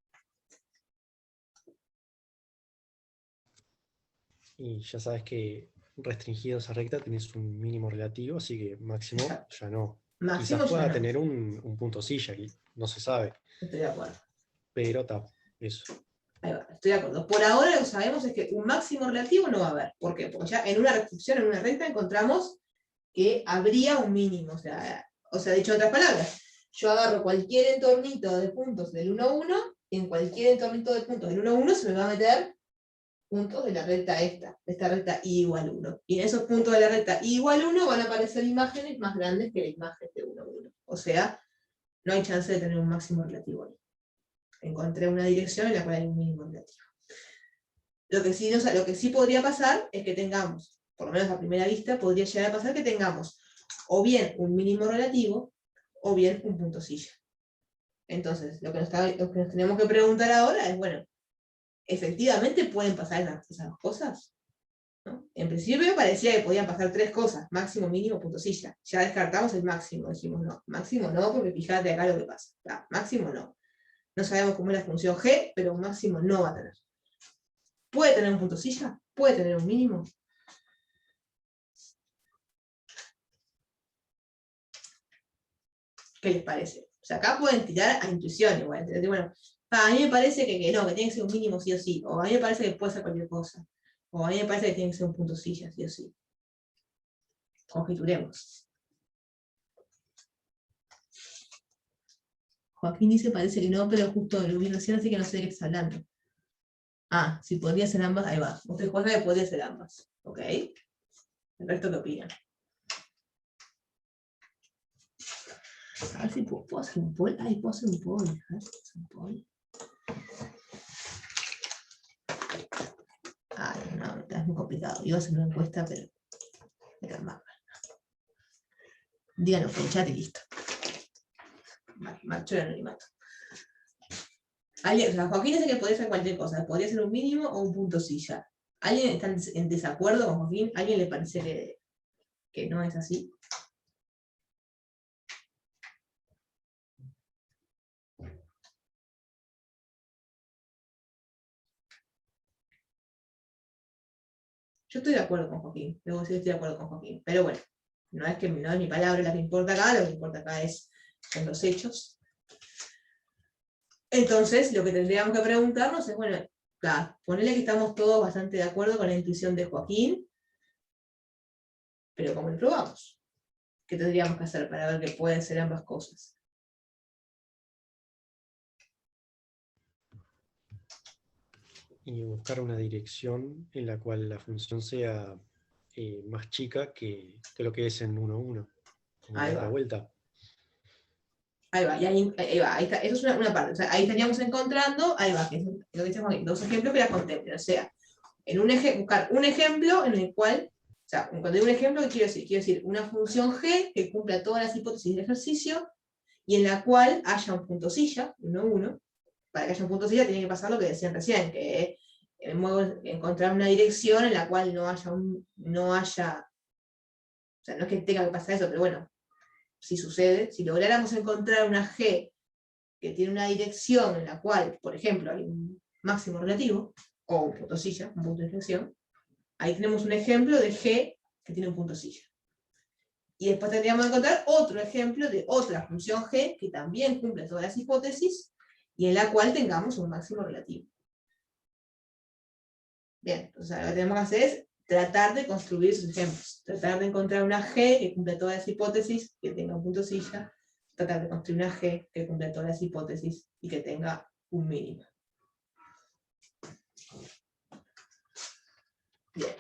B: Y ya sabes que restringido a esa recta tenés un mínimo relativo, así que máximo
A: Exacto.
B: ya no.
A: Máximo
B: Quizás pueda
A: ya no.
B: tener un punto silla, aquí no se sabe,
A: Estoy de acuerdo.
B: pero está, eso.
A: Ahí va, estoy de acuerdo. Por ahora lo que sabemos es que un máximo relativo no va a haber. ¿Por qué? Porque ya en una restricción, en una recta, encontramos que habría un mínimo. O sea, dicho en otras palabras, yo agarro cualquier entornito de puntos del 1,1, y en cualquier entornito de puntos del 1,1 se me va a meter puntos de la recta de esta recta i igual 1. Y en esos puntos de la recta i igual 1 van a aparecer imágenes más grandes que la imagen de 1,1. O sea, no hay chance de tener un máximo relativo ahí. Encontré una dirección en la cual hay un mínimo relativo. Lo que sí podría pasar es que tengamos, por lo menos a primera vista, podría llegar a pasar que tengamos o bien un mínimo relativo o bien un punto silla. Entonces, lo que nos tenemos que preguntar ahora es, bueno, ¿efectivamente pueden pasar esas dos cosas? ¿No? En principio me parecía que podían pasar tres cosas, máximo, mínimo, punto silla. Ya descartamos el máximo, dijimos no, máximo no, porque fíjate acá lo que pasa. Máximo no. No sabemos cómo es la función g, pero un máximo no va a tener. ¿Puede tener un punto silla? ¿Puede tener un mínimo? ¿Qué les parece? O sea, acá pueden tirar a intuición igual. Bueno, a mí me parece que no, que tiene que ser un mínimo sí o sí. O a mí me parece que puede ser cualquier cosa. O a mí me parece que tiene que ser un punto silla sí o sí. Conjeturemos. Joaquín dice parece que no, pero justo lo vi recién, así que no sé de qué está hablando. Ah, si podría ser ambas, ahí va. Usted juega que podría ser ambas. ¿Ok? ¿El resto qué opinan? A ver si puedo hacer un poll. Ay, puedo hacer un poll. A ver si puedo hacer un poll. Ay, no, es muy complicado. Iba a hacer una encuesta, pero me calmaba. Díganlo por el chat y listo. Marcho el anonimato. O sea, Joaquín dice que podría ser cualquier cosa. Podría ser un mínimo o un punto silla. ¿Alguien está en desacuerdo con Joaquín? ¿A alguien le parece que no es así? Yo estoy de acuerdo con Joaquín. Debo decir que estoy de acuerdo con Joaquín. Pero bueno, no es mi palabra la que importa acá. Lo que importa acá son los hechos. Entonces, lo que tendríamos que preguntarnos es, bueno, ponele que estamos todos bastante de acuerdo con la intuición de Joaquín, pero ¿cómo lo probamos? ¿Qué tendríamos que hacer para ver que pueden ser ambas cosas?
B: Y buscar una dirección en la cual la función sea más chica que lo que es en 1,1, como la
A: Ahí
B: otra
A: va.
B: vuelta.
A: Ahí va, y ahí va, ahí está. Eso es una parte. O sea, ahí estaríamos encontrando, ahí va, que es lo que decíamos aquí, dos ejemplos que las contemplen. O sea, buscar un ejemplo en el cual, o sea, cuando digo un ejemplo, ¿qué quiero decir? Quiero decir una función g que cumpla todas las hipótesis del ejercicio y en la cual haya un punto silla, 1,1. Para que haya un punto silla tiene que pasar lo que decían recién, que encontrar una dirección en la cual no haya, o sea, no es que tenga que pasar eso, pero bueno, si sucede, si lográramos encontrar una g que tiene una dirección en la cual, por ejemplo, hay un máximo relativo, o un punto silla, un punto de inflexión, ahí tenemos un ejemplo de g que tiene un punto silla. Y después tendríamos que encontrar otro ejemplo de otra función g que también cumple todas las hipótesis y en la cual tengamos un máximo relativo. Bien, entonces lo que tenemos que hacer es tratar de construir esos ejemplos, tratar de encontrar una g que cumple todas las hipótesis, que tenga un punto silla, tratar de construir una g que cumple todas las hipótesis y que tenga un mínimo. Bien.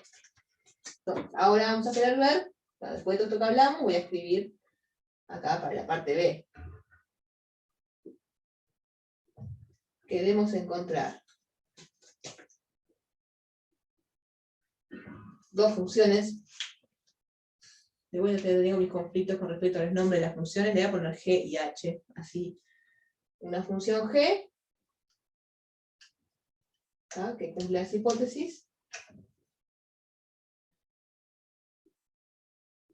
A: Entonces, ahora vamos a querer ver, después de todo esto que hablamos, voy a escribir acá para la parte B. Queremos encontrar dos funciones. De vuelta tengo mis conflictos con respecto a los nombres de las funciones, le voy a poner g y h, así una función g, ¿tá? Que cumple esa hipótesis.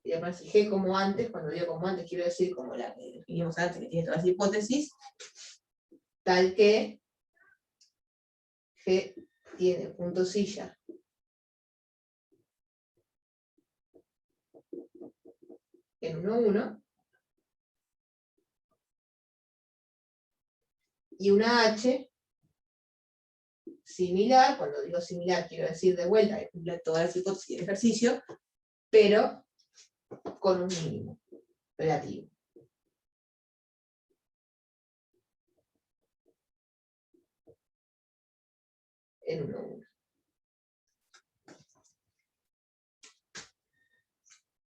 A: Y además g como antes, cuando digo como antes, quiero decir como la que definimos antes, que tiene todas las hipótesis, tal que g tiene punto silla en 1, 1, y una h similar, cuando digo similar quiero decir de vuelta que cumple todas las hipótesis del ejercicio, pero con un mínimo relativo. En 1, 1.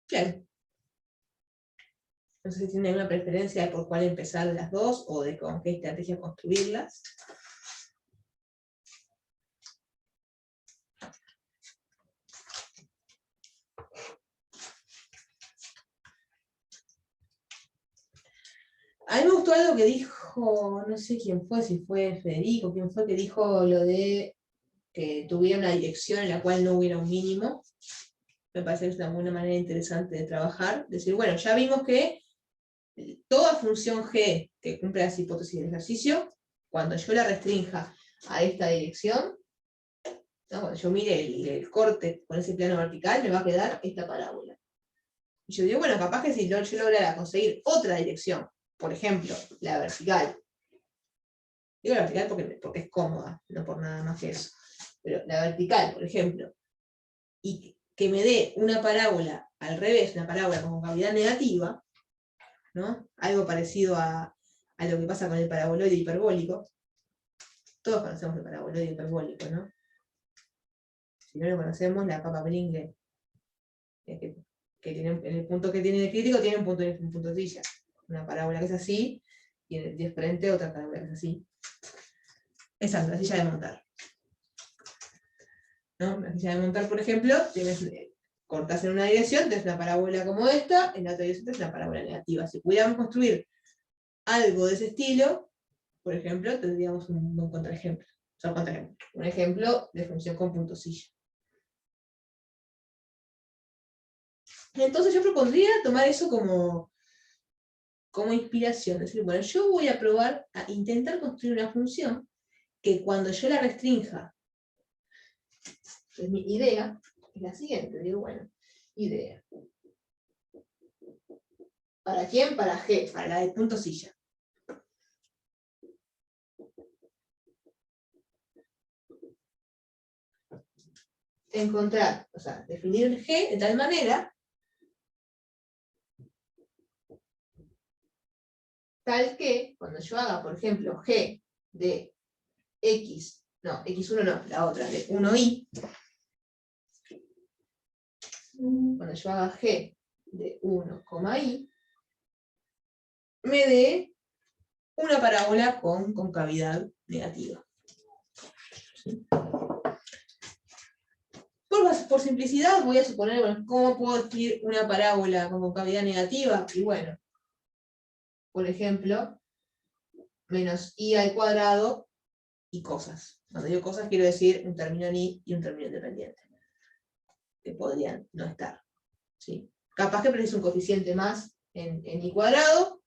A: Claro. No sé si tienen alguna preferencia de por cuál empezar de las dos, o de con qué estrategia construirlas. A mí me gustó algo que dijo, no sé quién fue, si fue Federico, quién fue que dijo lo de que tuviera una dirección en la cual no hubiera un mínimo. Me parece que es una buena manera interesante de trabajar. Decir, bueno, ya vimos que toda función g que cumple las hipótesis del ejercicio, cuando yo la restrinja a esta dirección, ¿no? Cuando yo mire el corte con ese plano vertical, me va a quedar esta parábola. Y yo digo, bueno, capaz que si yo lograra conseguir otra dirección, por ejemplo, la vertical. Digo la vertical porque es cómoda, no por nada más que eso. Pero la vertical, por ejemplo, y que me dé una parábola al revés, una parábola con concavidad negativa, ¿no? Algo parecido a lo que pasa con el paraboloide hiperbólico. Todos conocemos el paraboloide hiperbólico, ¿no? Si no lo conocemos, la capa Pringle, que tiene, en el punto que tiene de crítico, tiene un punto de silla. Una parábola que es así, y de frente otra parábola que es así. Exacto, la silla de montar. ¿No? La silla de montar, por ejemplo, cortás en una dirección, tenés una parábola como esta, en la otra dirección tenés una parábola negativa. Si pudiéramos construir algo de ese estilo, por ejemplo, tendríamos un buen contraejemplo. O sea, un ejemplo de función con punto silla. Entonces yo propondría tomar eso como inspiración. Es decir, bueno, yo voy a probar a intentar construir una función que cuando yo la restrinja, es mi idea, es la siguiente. Digo, bueno, idea. ¿Para quién? Para G, para la de punto silla. Encontrar, o sea, definir el G de tal manera tal que cuando yo haga, por ejemplo, G de X, no, X1 no, la otra, de 1i, cuando yo haga G de 1,i, me dé una parábola con concavidad negativa. ¿Sí? Por simplicidad voy a suponer, bueno, ¿cómo puedo escribir una parábola con concavidad negativa? Y bueno, por ejemplo, menos i al cuadrado y cosas. Cuando digo cosas quiero decir un término en i y un término independiente, que podrían no estar. ¿Sí? Capaz que preciso un coeficiente más en i cuadrado.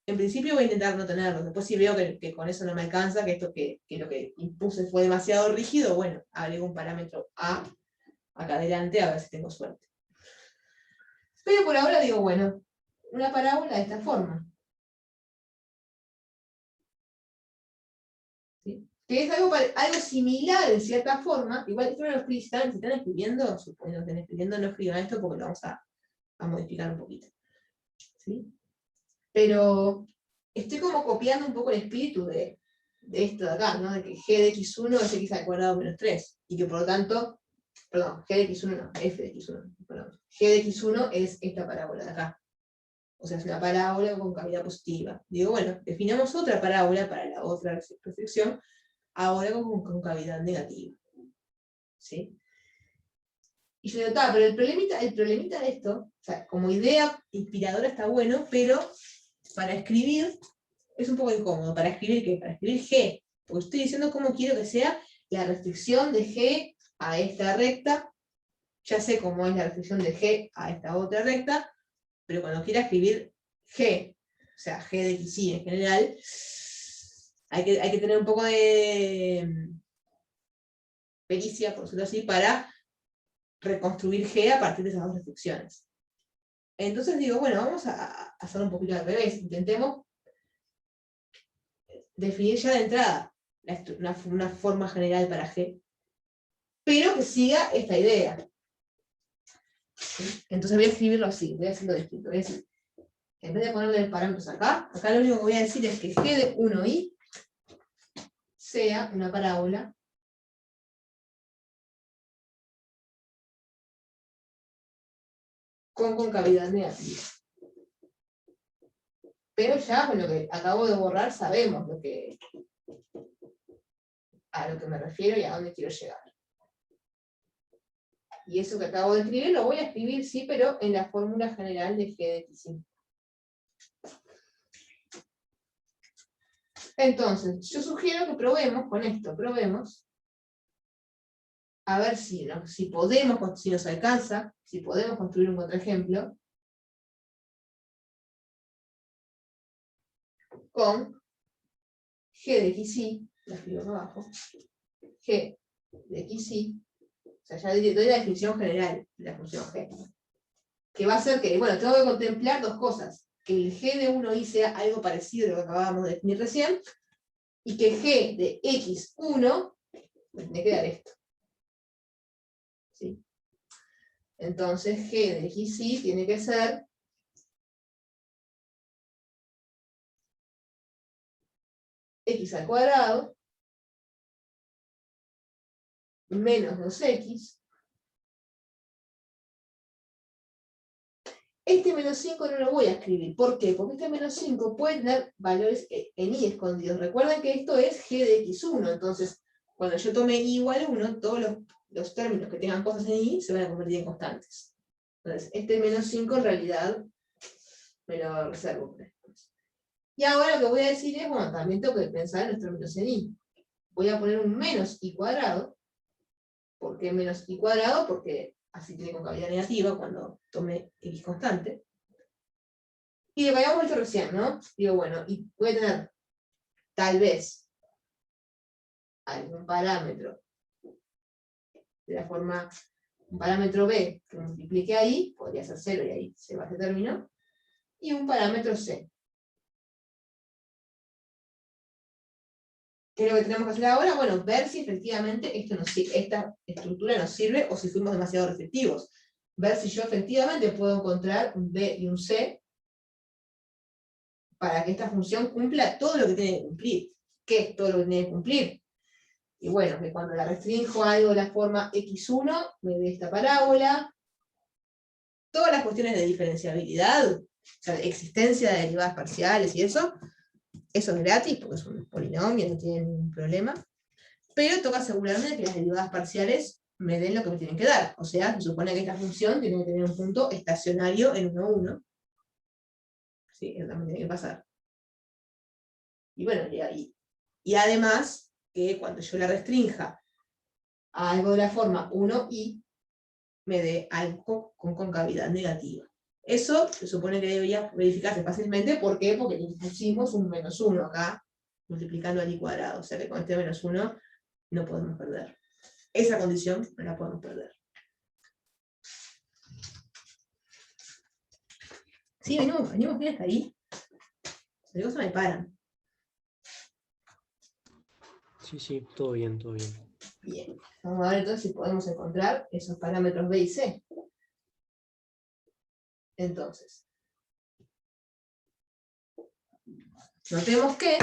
A: En principio voy a intentar no tenerlo. Después si veo que con eso no me alcanza, que lo que impuse fue demasiado rígido, bueno, agrego un parámetro a acá adelante a ver si tengo suerte. Pero por ahora digo, bueno, una parábola de esta forma. ¿Sí? Que es algo similar en cierta forma. Igual esto no lo escribí, si están escribiendo, suponiendo que están escribiendo, no escriban esto porque lo vamos a modificar un poquito. ¿Sí? Pero estoy como copiando un poco el espíritu de esto de acá, ¿no? De que g de x1 es x al cuadrado menos 3. Y que por lo tanto, perdón, g de x1 no, f de x1, perdón. G de x1 es esta parábola de acá. O sea, es una parábola con cavidad positiva. Digo, bueno, definamos otra parábola para la otra restricción, ahora con cavidad negativa. ¿Sí? Y yo digo, pero el problemita de esto, o sea, como idea inspiradora está bueno, pero para escribir es un poco incómodo. ¿Para escribir qué? Para escribir G. Porque estoy diciendo cómo quiero que sea la restricción de G a esta recta. Ya sé cómo es la restricción de G a esta otra recta, pero cuando quiera escribir G, o sea, G de XY en general, hay que tener un poco de pericia, por decirlo así, para reconstruir G a partir de esas dos restricciones. Entonces digo, bueno, vamos a hacer un poquito al revés. Intentemos definir ya de entrada una forma general para G, pero que siga esta idea. Entonces voy a escribirlo así, voy a hacerlo distinto. Voy a decir, en vez de ponerle parámetros acá lo único que voy a decir es que G de 1i sea una parábola con concavidad negativa. Pero ya con lo que acabo de borrar sabemos a lo que me refiero y a dónde quiero llegar. Y eso que acabo de escribir lo voy a escribir, sí, pero en la fórmula general de G de X5. Entonces, yo sugiero que probemos con esto, probemos a ver si nos alcanza, si podemos construir un contraejemplo con G de XY, la escribo acá abajo, G de XY, o sea, ya doy la definición general de la función G, que va a ser que, bueno, tengo que contemplar dos cosas, que el G de 1i sea algo parecido a lo que acabábamos de definir recién, y que G de X1 me tiene que dar esto. ¿Sí? Entonces G de XY tiene que ser X al cuadrado menos 2X. Este menos 5 no lo voy a escribir. ¿Por qué? Porque este menos 5 puede tener valores en i escondidos. Recuerden que esto es G de X1. Entonces, cuando yo tome i igual a 1, todos los términos que tengan cosas en i se van a convertir en constantes. Entonces, este menos 5 en realidad me lo reservo. Y ahora lo que voy a decir es, bueno, también tengo que pensar en los términos en i. Voy a poner un menos i cuadrado. ¿Por qué menos i cuadrado? Porque así tiene concavidad negativa cuando tome x constante. Y le vayamos esto recién, ¿no? Digo, bueno, y voy a tener tal vez algún parámetro de la forma, un parámetro b que multiplique ahí, podría ser 0 y ahí se va este término, y un parámetro c. ¿Qué es lo que tenemos que hacer ahora? Bueno, ver si efectivamente esta estructura nos sirve o si fuimos demasiado restrictivos. Ver si yo efectivamente puedo encontrar un b y un c para que esta función cumpla todo lo que tiene que cumplir. ¿Qué es todo lo que tiene que cumplir? Y bueno, que cuando la restrinjo a algo de la forma x1, me dé esta parábola. Todas las cuestiones de diferenciabilidad, o sea, de existencia de derivadas parciales y eso es gratis, porque es un polinomio, no tiene ningún problema. Pero toca asegurarme de que las derivadas parciales me den lo que me tienen que dar. O sea, se supone que esta función tiene que tener un punto estacionario en 1, 1. Sí, eso también tiene que pasar. Y bueno, y además, que cuando yo la restrinja a algo de la forma 1i, me dé algo con concavidad negativa. Eso se supone que debería verificarse fácilmente. ¿Por qué? Porque pusimos un menos 1 acá, multiplicando al i cuadrado. O sea que con este menos 1 no podemos perder. Esa condición no la podemos perder. Sí, venimos bien hasta ahí. Las cosas me paran.
B: Sí, todo bien, todo bien.
A: Bien, vamos a ver entonces si podemos encontrar esos parámetros B y C. Entonces, notemos que,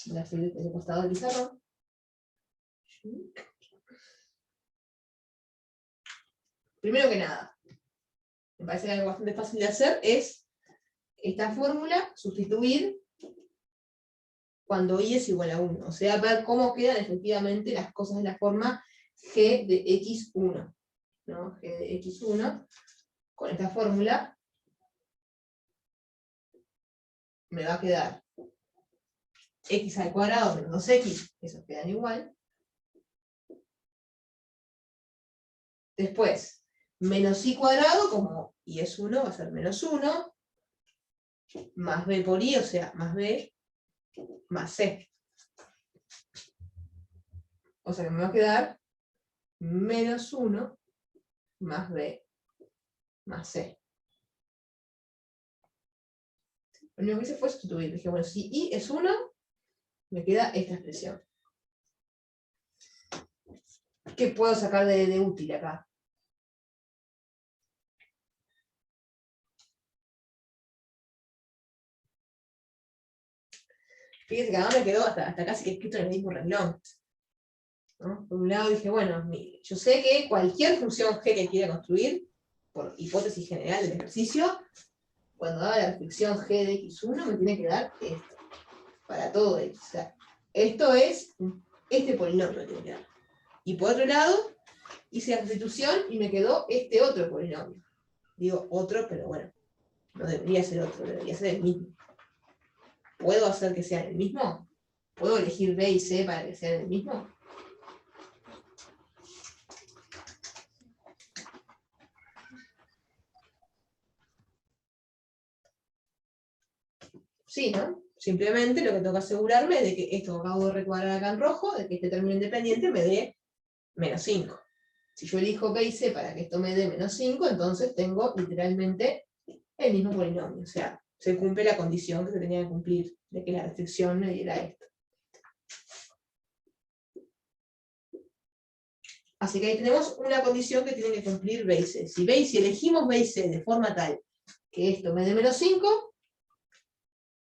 A: voy a seguir desde el costado del pizarrón. Primero que nada, me parece que algo bastante fácil de hacer es esta fórmula, sustituir cuando i es igual a 1. O sea, ver cómo quedan efectivamente las cosas de la forma g de x1. ¿No? G de x1, con esta fórmula, me va a quedar x al cuadrado menos 2x, esos quedan igual. Después, menos y cuadrado, como y es 1, va a ser menos 1, más b por i, o sea, más b, más c. O sea que me va a quedar menos 1 más b más c. Lo único que hice fue sustituir. Dije, bueno, si i es 1, me queda esta expresión. ¿Qué puedo sacar de útil acá? Fíjense que ahora me quedó hasta casi escrito en el mismo renglón, ¿no? Por un lado dije, bueno, yo sé que cualquier función g que quiera construir, por hipótesis general del ejercicio, cuando haga la restricción g de x1 me tiene que dar esto, para todo x. O sea, esto es este polinomio me tiene que dar. Y por otro lado, hice la sustitución y me quedó este otro polinomio. Digo otro, pero bueno, no debería ser otro, debería ser el mismo. ¿Puedo hacer que sean el mismo? ¿Puedo elegir B y C para que sean el mismo? Sí, ¿no? Simplemente lo que tengo que asegurarme es de que esto que acabo de recuadrar acá en rojo, de que este término independiente me dé menos 5. Si yo elijo B y C para que esto me dé menos 5, entonces tengo literalmente el mismo polinomio. O sea, se cumple la condición que se tenía que cumplir de que la restricción me diera esto. Así que ahí tenemos una condición que tiene que cumplir B y C. Si elegimos B y C de forma tal que esto me dé menos 5,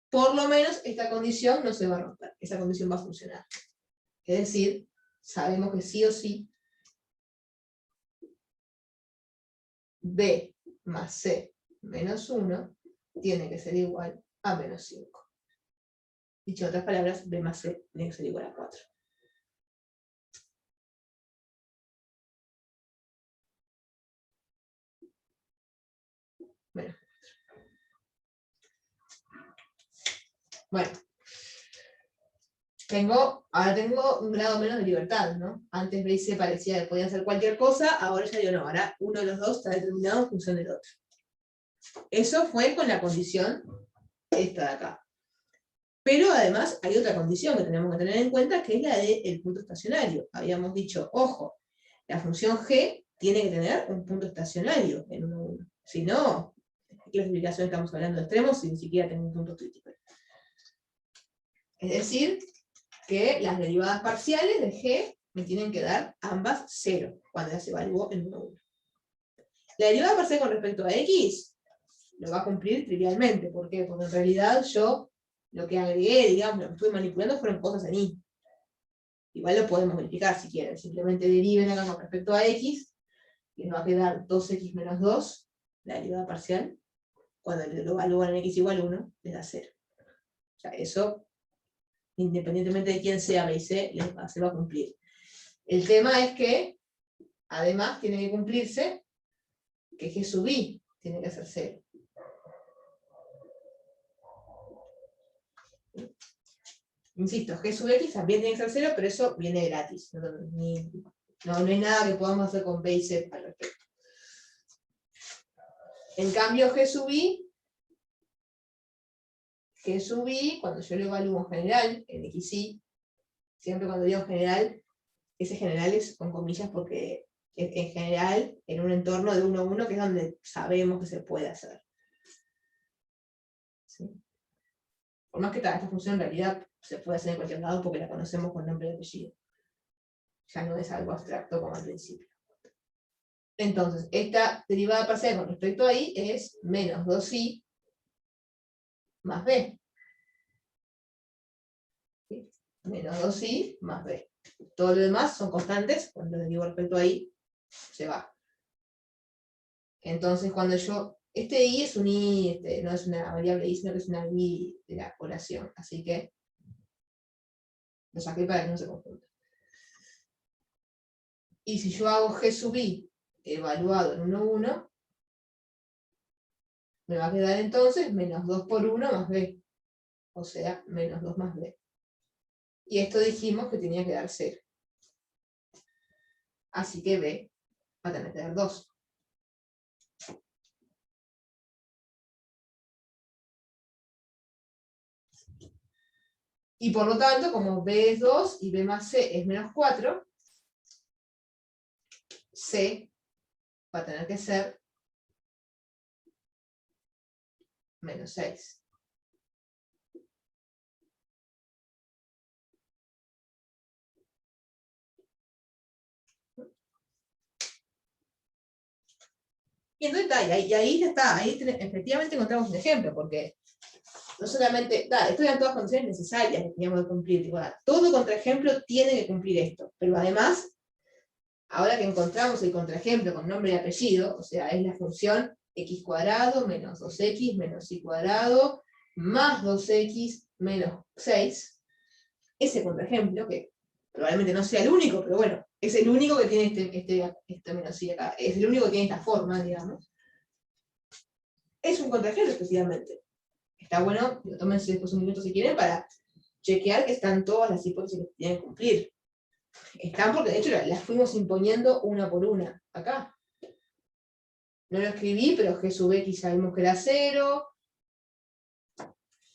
A: por lo menos esta condición no se va a romper. Esa condición va a funcionar. Es decir, sabemos que sí o sí B más C menos 1 tiene que ser igual a menos 5. Dicho en otras palabras, B más C tiene que ser igual a 4. Bueno, ahora tengo un grado menos de libertad, ¿no? Antes B y C parecía que podían hacer cualquier cosa, ahora ya digo, no, ahora uno de los dos está determinado en función del otro. Eso fue con la condición esta de acá. Pero además hay otra condición que tenemos que tener en cuenta, que es la del punto estacionario. Habíamos dicho, ojo, la función g tiene que tener un punto estacionario en 1, 1. Si no, ¿de qué clasificación estamos hablando de extremos si ni siquiera tengo un punto crítico? Es decir, que las derivadas parciales de g me tienen que dar ambas 0, cuando las evalúo en 1, 1. La derivada parcial con respecto a x lo va a cumplir trivialmente. ¿Por qué? Porque en realidad yo lo que agregué, digamos, lo que estuve manipulando fueron cosas en y. Igual lo podemos verificar si quieren. Simplemente deriven acá con respecto a x, y nos va a quedar 2x menos 2, la derivada parcial, cuando lo evalúan en x igual 1, les da 0. O sea, eso, independientemente de quién sea B y C, se va a cumplir. El tema es que, además, tiene que cumplirse que g sub i tiene que ser 0. Insisto, g sub x también tiene que ser 0, pero eso viene gratis. No hay nada que podamos hacer con B y C al respecto. En cambio, g sub i, cuando yo lo evalúo en general, en xy, siempre cuando digo en general, ese general es con comillas porque en general, en un entorno de 1 a 1, que es donde sabemos que se puede hacer. ¿Sí? Por más que esta función en realidad se puede hacer en cualquier lado porque la conocemos con nombre y apellido. Ya no es algo abstracto como al principio. Entonces, esta derivada parcial con respecto a i es menos 2i más b. ¿Sí? Menos 2i más b. Todo lo demás son constantes, cuando derivo respecto a i, se va. Entonces, cuando este i es un i, no es una variable i, sino que es una i de la oración. Así que lo saqué para que no se confunda. Y si yo hago g sub i evaluado en 1, 1, me va a quedar entonces menos 2 por 1 más b. O sea, menos 2 más b. Y esto dijimos que tenía que dar 0. Así que B va a tener que dar 2. Y por lo tanto, como B es 2 y B más C es menos 4, C va a tener que ser menos 6. Y entonces y ahí ya está, ahí efectivamente encontramos un ejemplo, porque no solamente, esto eran todas condiciones necesarias que teníamos que cumplir, digo, todo contraejemplo tiene que cumplir esto, pero además, ahora que encontramos el contraejemplo con nombre y apellido, o sea, es la función x cuadrado menos 2x menos y cuadrado más 2x menos 6, ese contraejemplo, que probablemente no sea el único, pero bueno, es el único que tiene este menos y acá, es el único que tiene esta forma, digamos, es un contraejemplo especialmente. Está bueno, tómense después un minuto si quieren para chequear que están todas las hipótesis que tienen que cumplir. Están porque de hecho las fuimos imponiendo una por una, acá. No lo escribí, pero G sub X sabemos que era 0.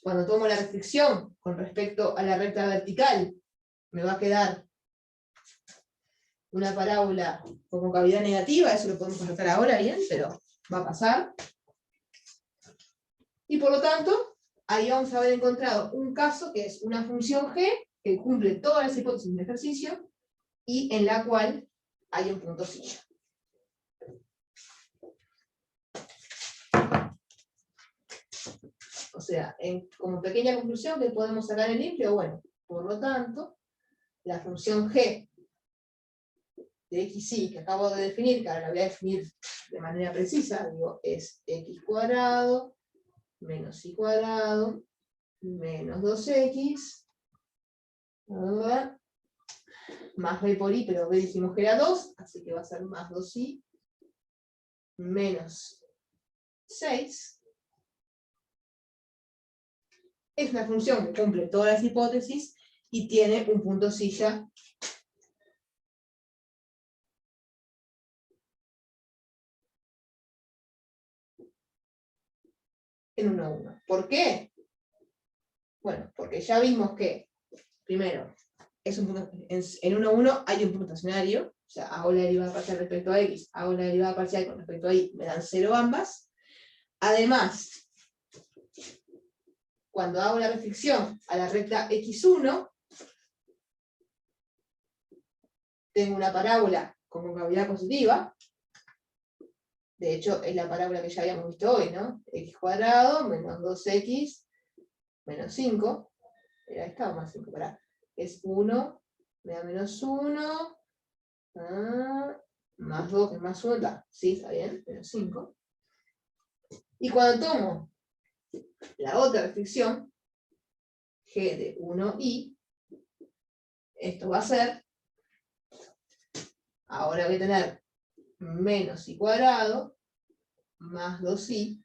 A: Cuando tomo la restricción con respecto a la recta vertical, me va a quedar una parábola con concavidad negativa, eso lo podemos tratar ahora bien, pero va a pasar. Y por lo tanto, ahí vamos a haber encontrado un caso que es una función g que cumple todas las hipótesis del ejercicio y en la cual hay un punto silla. O sea, como pequeña conclusión que podemos sacar en limpio, bueno, por lo tanto, la función g de xy que acabo de definir, que ahora la voy a definir de manera precisa, digo, es x cuadrado menos y cuadrado menos 2x más b por i, pero b dijimos que era 2, así que va a ser más 2i menos 6. Es una función que cumple todas las hipótesis y tiene un punto silla en 1, 1. ¿Por qué? Bueno, porque ya vimos que, primero, en 1, 1 hay un punto estacionario, o sea, hago la derivada parcial respecto a x, hago la derivada parcial con respecto a y, me dan 0 ambas. Además, cuando hago la restricción a la recta x1, tengo una parábola con concavidad positiva. De hecho, es la parábola que ya habíamos visto hoy, ¿no? X cuadrado menos 2x menos 5. ¿Era esta o más 5? Pará. Es 1, me da menos 1. Más 2, que es más 1. Sí, está bien, menos 5. Y cuando tomo la otra restricción, g de 1i, esto va a ser, ahora voy a tener menos i cuadrado más 2i,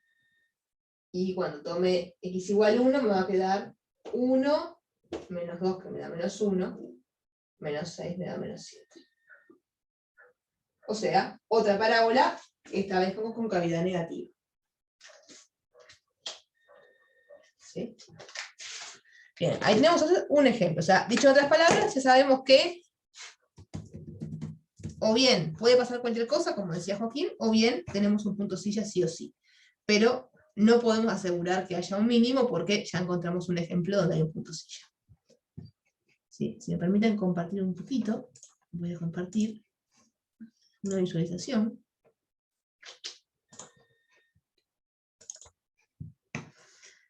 A: y cuando tome x igual 1 me va a quedar 1 menos 2 que me da menos 1, menos 6 me da menos 7. O sea, otra parábola, esta vez con concavidad negativa. ¿Sí? Bien, ahí tenemos un ejemplo. O sea, dicho en otras palabras, ya sabemos que o bien puede pasar cualquier cosa, como decía Joaquín, o bien tenemos un punto silla sí o sí. Pero no podemos asegurar que haya un mínimo porque ya encontramos un ejemplo donde hay un punto silla. ¿Sí? Si me permiten compartir un poquito, voy a compartir una visualización.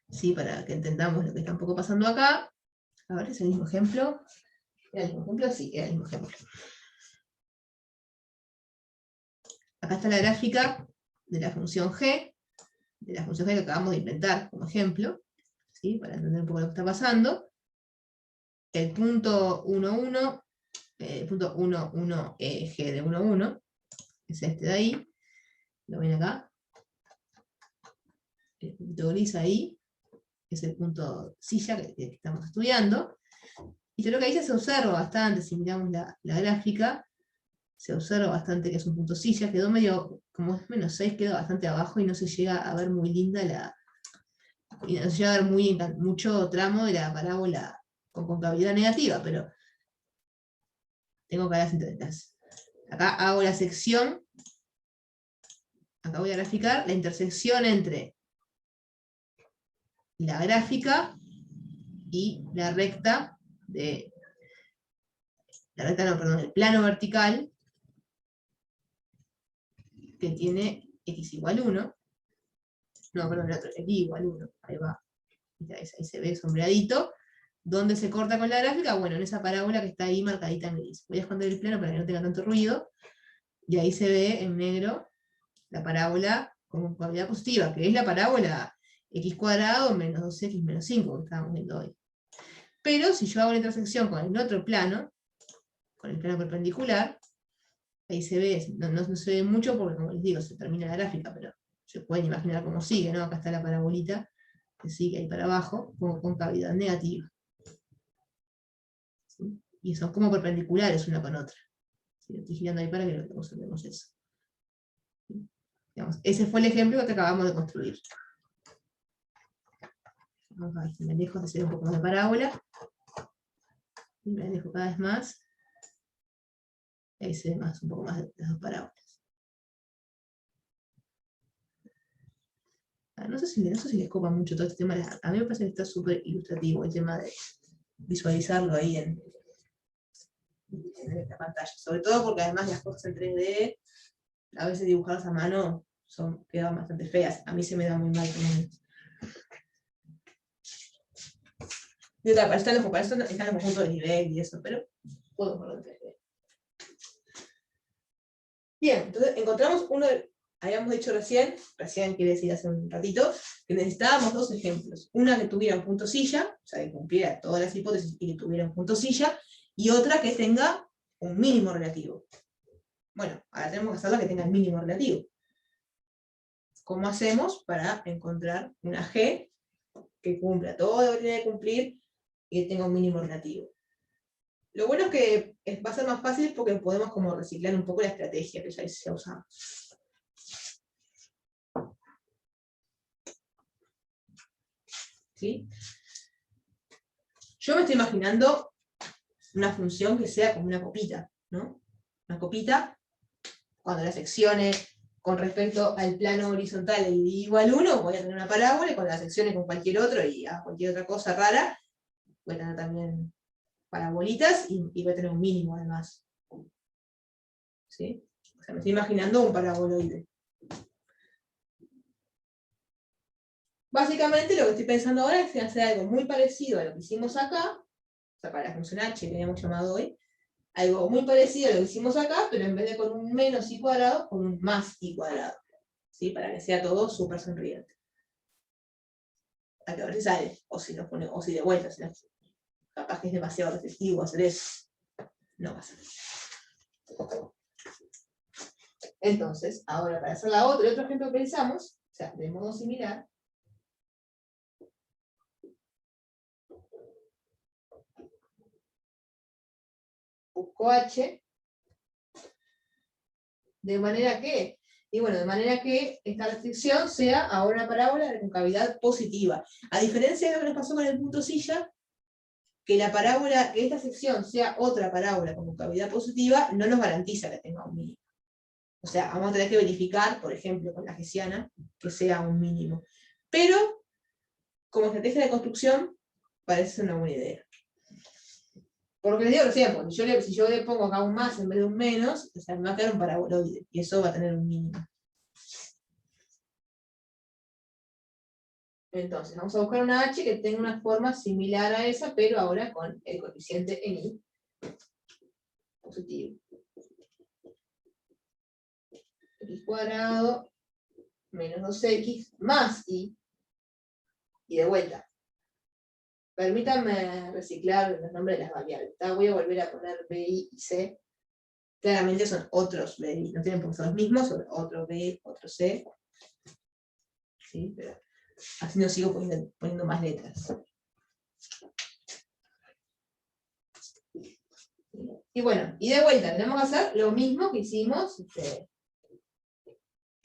A: ¿Sí? Para que entendamos lo que está un poco pasando acá. A ver, ¿es el mismo ejemplo? ¿Era el mismo ejemplo? Sí, era el mismo ejemplo. Acá está la gráfica de la función g, que acabamos de inventar como ejemplo, ¿sí? Para entender un poco lo que está pasando. El punto 1, 1, el punto 1, 1, g de 1, 1, es este de ahí, lo ven acá, el punto gris ahí, es el punto silla que estamos estudiando, Y creo que ahí se observa bastante, si miramos la gráfica, se observa bastante que es un punto silla, quedó medio, como es -6, quedó bastante abajo y no se llega a ver muy linda y no se llega a ver mucho tramo de la parábola con concavidad negativa, pero tengo caras interesantes. Acá hago la sección, acá voy a graficar la intersección entre la gráfica y la recta el plano vertical que tiene x igual 1, no, perdón, el otro, el y igual 1, ahí va, ahí se ve sombreadito, donde se corta con la gráfica, bueno, en esa parábola que está ahí marcadita en gris. Voy a esconder el plano para que no tenga tanto ruido, y ahí se ve en negro la parábola con concavidad positiva, que es la parábola x² menos 2x menos 5 que estábamos viendo hoy. Pero si yo hago la intersección con el otro plano, con el plano perpendicular, ahí se ve, no se ve mucho porque, como les digo, se termina la gráfica, pero se pueden imaginar cómo sigue, ¿no? Acá está la parabolita, que sigue ahí para abajo, con concavidad negativa. ¿Sí? Y son como perpendiculares una con otra. ¿Sí? Estoy girando ahí para que lo observemos eso. ¿Sí? Digamos, ese fue el ejemplo que acabamos de construir. Vamos a ver si me alejo de hacer un poco más de parábola. Y me alejo cada vez más. Ahí se ve más, un poco más de las dos parábolas. No sé si les copa mucho todo este tema. A mí me parece que está súper ilustrativo el tema de visualizarlo ahí en esta pantalla. Sobre todo porque además las cosas en 3D, a veces dibujarlas a mano, quedan bastante feas. A mí se me da muy mal. Y otra, para eso están los conjuntos de nivel y eso, pero puedo verlo en 3D. Bien, entonces encontramos habíamos dicho recién quiere decir hace un ratito, que necesitábamos dos ejemplos. Una que tuviera un punto silla, o sea, que cumpliera todas las hipótesis y que tuviera un punto silla, y otra que tenga un mínimo relativo. Bueno, ahora tenemos que hacer la que tenga el mínimo relativo. ¿Cómo hacemos para encontrar una G que cumpla todo lo que tiene que cumplir y que tenga un mínimo relativo? Lo bueno es que va a ser más fácil porque podemos como reciclar un poco la estrategia que ya usamos. ¿Sí? Yo me estoy imaginando una función que sea como una copita, ¿no? Una copita, cuando las secciones con respecto al plano horizontal el y igual 1, voy a tener una parábola, y cuando las secciones con cualquier otro y a cualquier otra cosa rara, voy a tener también parabolitas y voy a tener un mínimo además. ¿Sí? O sea, me estoy imaginando un paraboloide. Básicamente lo que estoy pensando ahora es hacer algo muy parecido a lo que hicimos acá, o sea, para la función h que habíamos llamado hoy, algo muy parecido a lo que hicimos acá, pero en vez de con un menos y cuadrado, con un más y cuadrado. ¿Sí? Para que sea todo súper sonriente. A que a ver si sale, o si de vuelta, si no, capaz que es demasiado restrictivo hacer eso. No va a ser. Entonces, ahora para hacer el otro ejemplo que pensamos, o sea, de modo similar, busco h, de manera que esta restricción sea ahora una parábola de concavidad positiva. A diferencia de lo que nos pasó con el punto silla, que esta sección sea otra parábola con concavidad positiva, no nos garantiza que tenga un mínimo. O sea, vamos a tener que verificar, por ejemplo, con la hessiana, que sea un mínimo. Pero, como estrategia de construcción, parece ser una buena idea. Por lo que les digo recién, porque si yo le pongo acá un más en vez de un menos, o sea, me va a quedar un paraboloide, y eso va a tener un mínimo. Entonces, vamos a buscar una h que tenga una forma similar a esa, pero ahora con el coeficiente en i positivo. X cuadrado menos 2x más y de vuelta. Permítanme reciclar los nombres de las variables. Voy a volver a poner BI y C. Claramente son otros BI, no tienen por qué ser los mismos, son otro B, otro C. ¿Sí? Pero así no sigo poniendo más letras. Y bueno, y de vuelta tenemos que hacer lo mismo que hicimos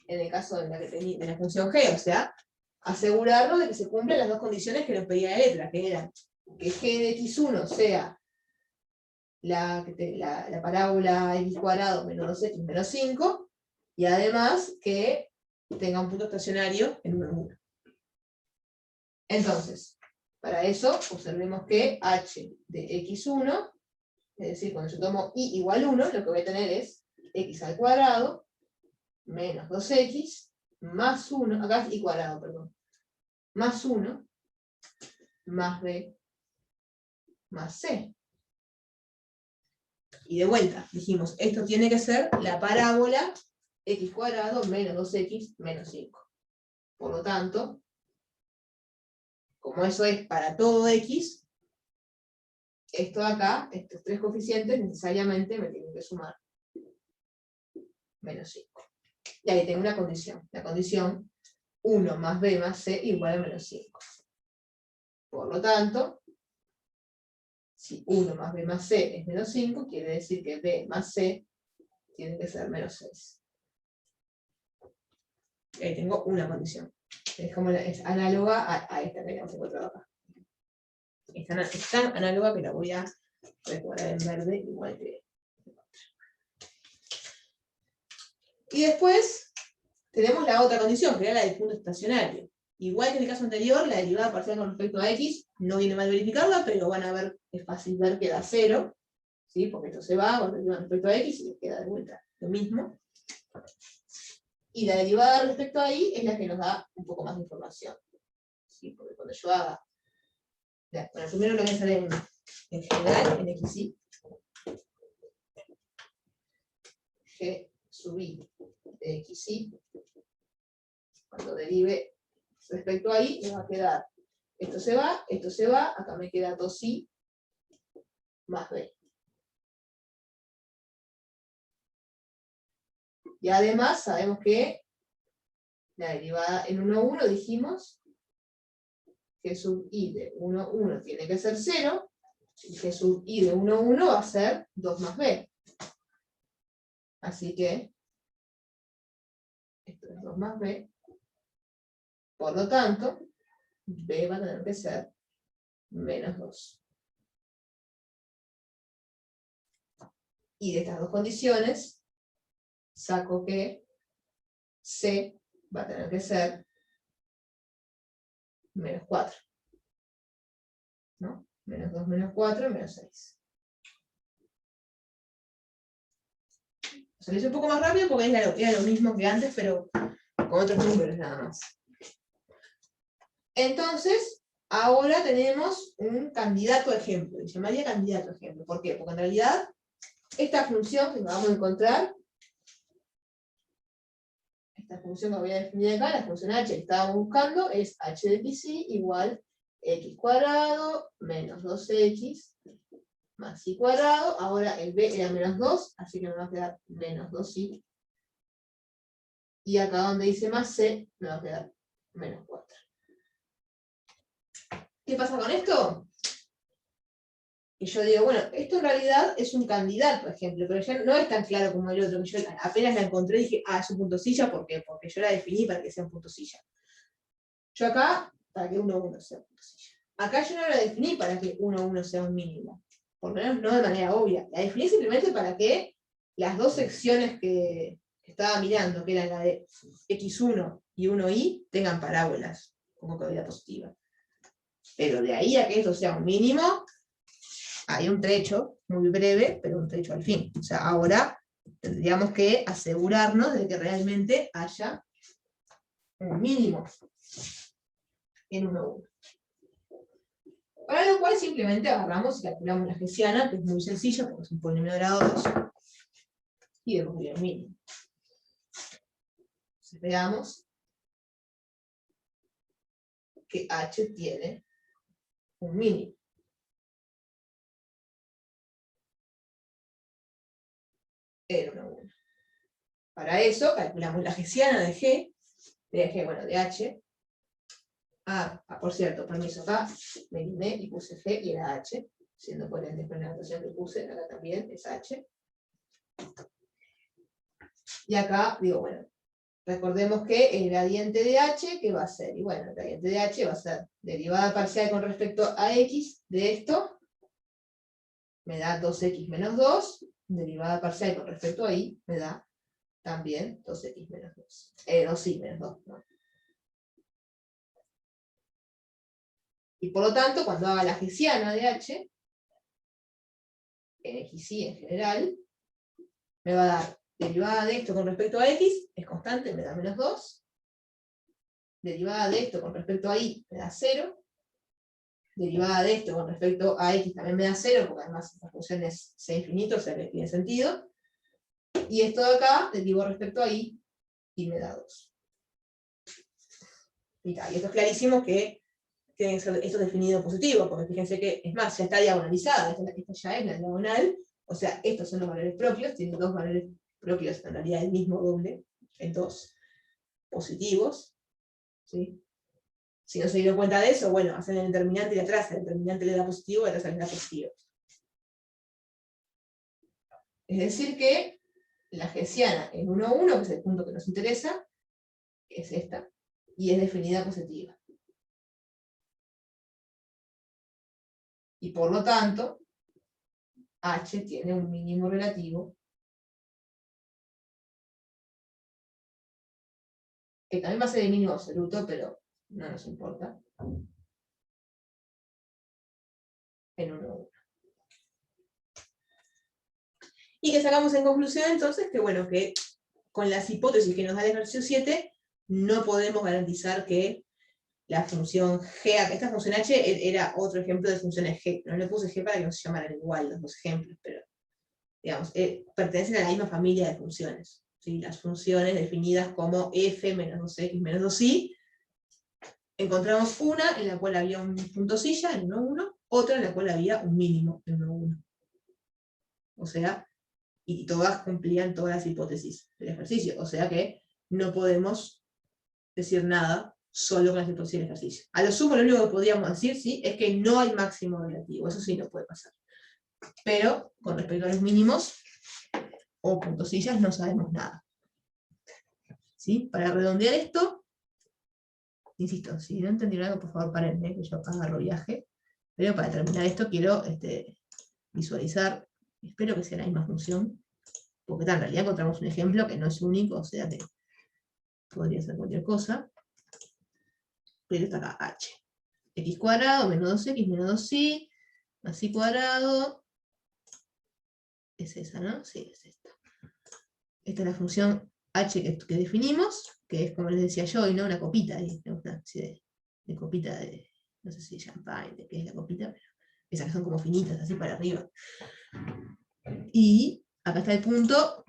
A: en el caso de la función g, o sea, asegurarnos de que se cumplen las dos condiciones que nos pedía la letra, que eran que g de x1 sea la parábola x cuadrado menos 2x menos 5, y además que tenga un punto estacionario en 1, 1. Entonces, para eso, observemos que h de x1, es decir, cuando yo tomo y igual 1, lo que voy a tener es x al cuadrado menos 2x más 1, acá es y cuadrado, perdón, más 1 más b más c. Y de vuelta, dijimos, esto tiene que ser la parábola x cuadrado menos 2x menos 5. Por lo tanto, como eso es para todo x, esto de acá, estos tres coeficientes necesariamente me tienen que sumar menos 5. Y ahí tengo una condición. La condición 1 más b más c igual a menos 5. Por lo tanto, si 1 más b más c es menos 5, quiere decir que b más c tiene que ser menos 6. Y ahí tengo una condición. Es análoga a esta que habíamos encontrado acá. Es tan análoga que la voy a decorar en verde igual que. Y después tenemos la otra condición, que era la del punto estacionario. Igual que en el caso anterior, la derivada parcial con respecto a x, no viene mal verificarla, pero van a ver, es fácil ver que da 0, ¿sí? Porque esto se va con respecto a x y les queda de vuelta lo mismo. Y la derivada respecto a y es la que nos da un poco más de información, ¿sí? Porque cuando yo haga, bueno, primero lo voy a hacer en general, en xy, g sub i de xy, cuando derive respecto a y, me va a quedar, esto se va, acá me queda 2i más b. Y además sabemos que la derivada en 1, 1 dijimos que sub i de 1, 1 tiene que ser 0, y que sub i de 1, 1 va a ser 2 más b. Así que esto es 2 más b. Por lo tanto, b va a tener que ser menos 2. Y de estas dos condiciones, saco que c va a tener que ser menos 4. ¿No? Menos 2 menos 4, menos 6. Se lo hice un poco más rápido porque era lo mismo que antes, pero con otros números nada más. Entonces, ahora tenemos un candidato a ejemplo. Se llamaría candidato a ejemplo. ¿Por qué? Porque en realidad, esta función que vamos a encontrar, esta función que voy a definir acá, la función h que estábamos buscando, es h de xy igual x cuadrado menos 2x más y cuadrado. Ahora el b era menos 2, así que me va a quedar menos 2y. Y acá donde dice más c, me va a quedar menos 4. ¿Qué pasa con esto? Y yo digo, bueno, esto en realidad es un candidato, por ejemplo, pero ya no es tan claro como el otro, que yo apenas la encontré y dije, es un punto silla, ¿por qué? Porque yo la definí para que sea un punto silla. Yo acá, para que 1, 1 sea un punto silla. Acá yo no la definí para que 1, 1 sea un mínimo. Por lo menos no de manera obvia. La definí simplemente para que las dos secciones que estaba mirando, que eran la de x1 y 1i, tengan parábolas con concavidad positiva. Pero de ahí a que esto sea un mínimo, hay un trecho muy breve, pero un trecho al fin. O sea, ahora tendríamos que asegurarnos de que realmente haya un mínimo en 1, 1. Para lo cual simplemente agarramos y calculamos la hessiana, que es muy sencilla porque es un polinomio de grado 2, y debemos ver el mínimo. Entonces veamos que h tiene un mínimo. En 1, 1. Para eso calculamos la hessiana de g, bueno, de h. Por cierto, permiso, acá me guiné y puse g y era h, siendo coherentes con la notación que puse, acá también es h. Y acá, digo, bueno, recordemos que el gradiente de h, ¿qué va a ser? Y bueno, el gradiente de h va a ser derivada parcial con respecto a x de esto, me da 2x menos 2, derivada parcial con respecto a y, me da también 2x menos 2. 2y menos 2, ¿no? Y por lo tanto, cuando haga la hessiana de h, en x y en general, me va a dar derivada de esto con respecto a x, es constante, me da menos 2. Derivada de esto con respecto a y, me da 0. Derivada de esto con respecto a x también me da 0, porque además esta función es c infinito, o sea que tiene sentido. Y esto de acá, derivo respecto a y me da 2. Y esto es clarísimo que tiene que ser esto definido positivo, porque fíjense que, es más, ya está diagonalizada, esta ya es la diagonal, o sea, estos son los valores propios, tienen dos valores propios, en realidad el mismo doble, en dos positivos, ¿sí? Si no se dieron cuenta de eso, bueno, hacen el determinante y atrás, el determinante le da positivo y atrás le da positivo. Es decir que la hessiana en 1, 1, que es el punto que nos interesa, es esta, y es definida positiva. Y por lo tanto, h tiene un mínimo relativo, que también va a ser el mínimo absoluto, pero no nos importa, en 1, 1. Y que sacamos en conclusión entonces que, bueno, que con las hipótesis que nos da el ejercicio 7, no podemos garantizar que la función g, esta función h era otro ejemplo de funciones g, no le puse g para que no se llamaran igual los dos ejemplos, pero digamos, pertenecen a la misma familia de funciones, ¿sí? Las funciones definidas como f menos 2x menos 2y, encontramos una en la cual había un punto silla en 1, 1, otra en la cual había un mínimo en 1, 1. O sea, y todas cumplían todas las hipótesis del ejercicio, o sea que no podemos decir nada solo con las hipótesis del ejercicio. A lo sumo, lo único que podríamos decir, ¿sí?, es que no hay máximo relativo, eso sí no puede pasar. Pero, con respecto a los mínimos, o puntosillas, no sabemos nada. ¿Sí? Para redondear esto, insisto, si no entendieron algo, por favor, párenme, que yo agarro viaje. Pero para terminar esto, quiero visualizar, espero que sea la misma función, porque en realidad encontramos un ejemplo que no es único, o sea que podría ser cualquier cosa. Pero está acá, h. X cuadrado menos 2x menos 2y, más y cuadrado. Es esa, ¿no? Sí, es esta. Esta es la función h que definimos, que es como les decía yo, y no una copita, una especie de copita de, no sé si champagne, de qué es la copita, pero esas que son como finitas, así para arriba. Y acá está el punto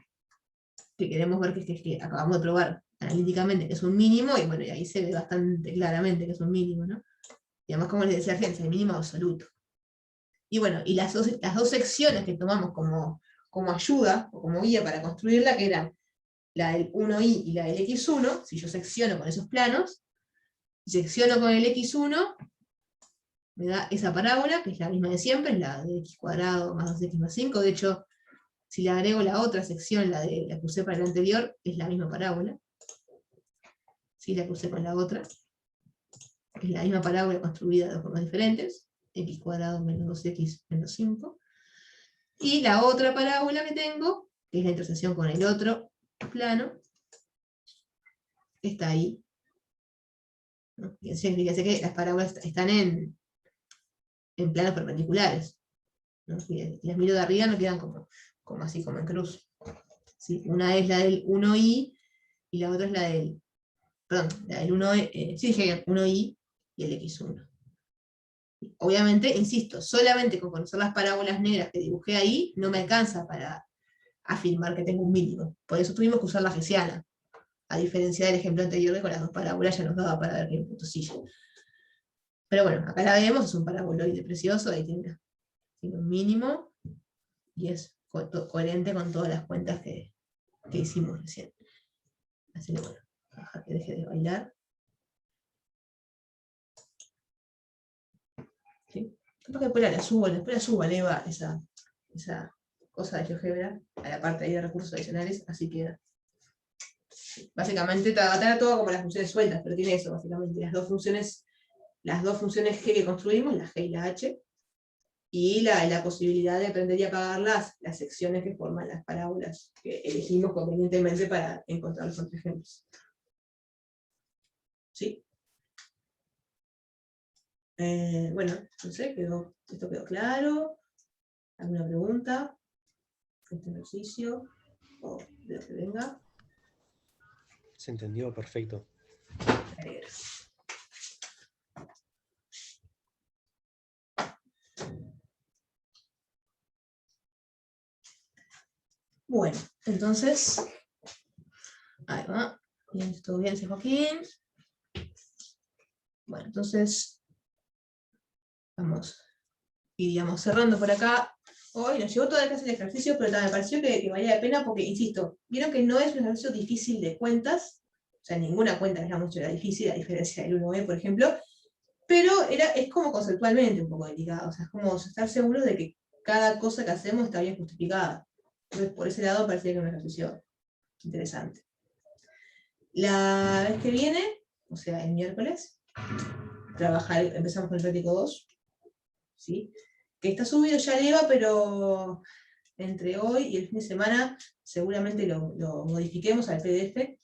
A: que queremos ver, que acabamos de probar analíticamente, que es un mínimo, y bueno, y ahí se ve bastante claramente que es un mínimo, ¿no? Y además, como les decía, es el mínimo absoluto. Y bueno, y las dos secciones que tomamos como ayuda, o como guía para construirla, que eran la del 1i y la del x1, si yo secciono con esos planos, secciono con el x1, me da esa parábola, que es la misma de siempre, es la de x cuadrado más 2x más 5, de hecho, si le agrego la otra sección, la que usé para el anterior, es la misma parábola. Si la que usé con la otra, es la misma parábola construida de dos formas diferentes, x cuadrado menos 2x menos 5. Y la otra parábola que tengo, que es la intersección con el otro plano, está ahí. ¿No? Fíjense que las parábolas están en planos perpendiculares, ¿no? Si las miro de arriba no quedan como así, como en cruz. ¿Sí? Una es la del 1i y la otra es la del, perdón, la del 1, sí dije 1i y el x1. Obviamente, insisto, solamente con conocer las parábolas negras que dibujé ahí, no me alcanza para afirmar que tengo un mínimo. Por eso tuvimos que usar la hessiana, a diferencia del ejemplo anterior que con las dos parábolas ya nos daba para ver que un punto silla. Pero bueno, acá la vemos, es un paraboloide precioso, ahí tiene un mínimo, y es coherente con todas las cuentas que hicimos recién. Así que bueno, dejar que deje de bailar. ¿Sí? Capaz que después la subo a Eva esa cosa de GeoGebra, a la parte ahí de recursos adicionales, así que básicamente tratar todo como las funciones sueltas, pero tiene eso, básicamente, las dos funciones G que construimos, la G y la H, y la posibilidad de aprender y apagar las secciones que forman las parábolas que elegimos convenientemente para encontrar los contraejemplos. ¿Sí? Bueno, no sé, esto quedó claro. ¿Alguna pregunta? Este ejercicio, o de lo que venga.
B: Se entendió perfecto.
A: Me alegro. Bueno, entonces, ahí va. Bien, todo bien, dice Joaquín. Bueno, entonces, vamos, iríamos cerrando por acá. Hoy nos llegó toda la clase de ejercicio, pero me pareció que valía la pena porque, insisto, vieron que no es un ejercicio difícil de cuentas, o sea, ninguna cuenta que hayamos hecho era difícil, a diferencia del 1B, por ejemplo, pero es como conceptualmente un poco delicado, o sea, es como estar seguros de que cada cosa que hacemos está bien justificada. Entonces, por ese lado parecía que era un ejercicio interesante. La vez que viene, o sea, el miércoles, empezamos con el práctico 2, ¿sí? Que está subido ya el EVA, pero entre hoy y el fin de semana seguramente lo modifiquemos al PDF.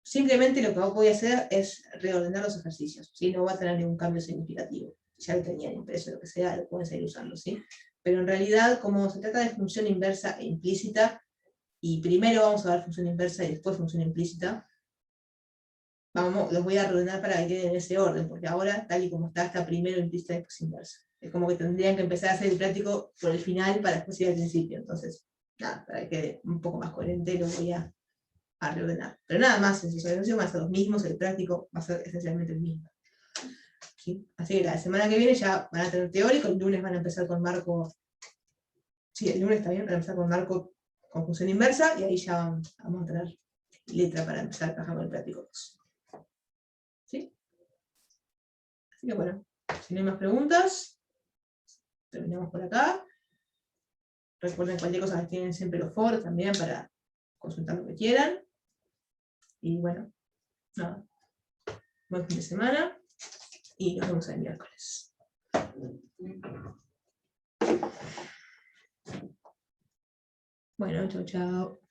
A: Simplemente lo que voy a hacer es reordenar los ejercicios, ¿sí? No va a tener ningún cambio significativo. Ya lo tenían impreso, lo que sea, lo pueden seguir usando, ¿sí? Pero en realidad, como se trata de función inversa e implícita, y primero vamos a ver función inversa y después función implícita, los voy a reordenar para que queden en ese orden, porque ahora, tal y como está primero implícita y después inversa. Es como que tendrían que empezar a hacer el práctico por el final para después ir al principio. Entonces, nada, para que quede un poco más coherente, lo voy a reordenar. Pero nada más, en sus organizaciones van a ser los mismos, el práctico va a ser esencialmente el mismo. ¿Sí? Así que la semana que viene ya van a tener teórico, el lunes van a empezar con marco. Sí, el lunes también van a empezar con marco con función inversa, y ahí ya vamos a tener letra para empezar a trabajar con el práctico 2. ¿Sí? Así que bueno, si no hay más preguntas, terminamos por acá. Recuerden cualquier cosa que tienen siempre los foros también para consultar lo que quieran. Y bueno, nada. Buen fin de semana y nos vemos el miércoles. Bueno, chao, chao.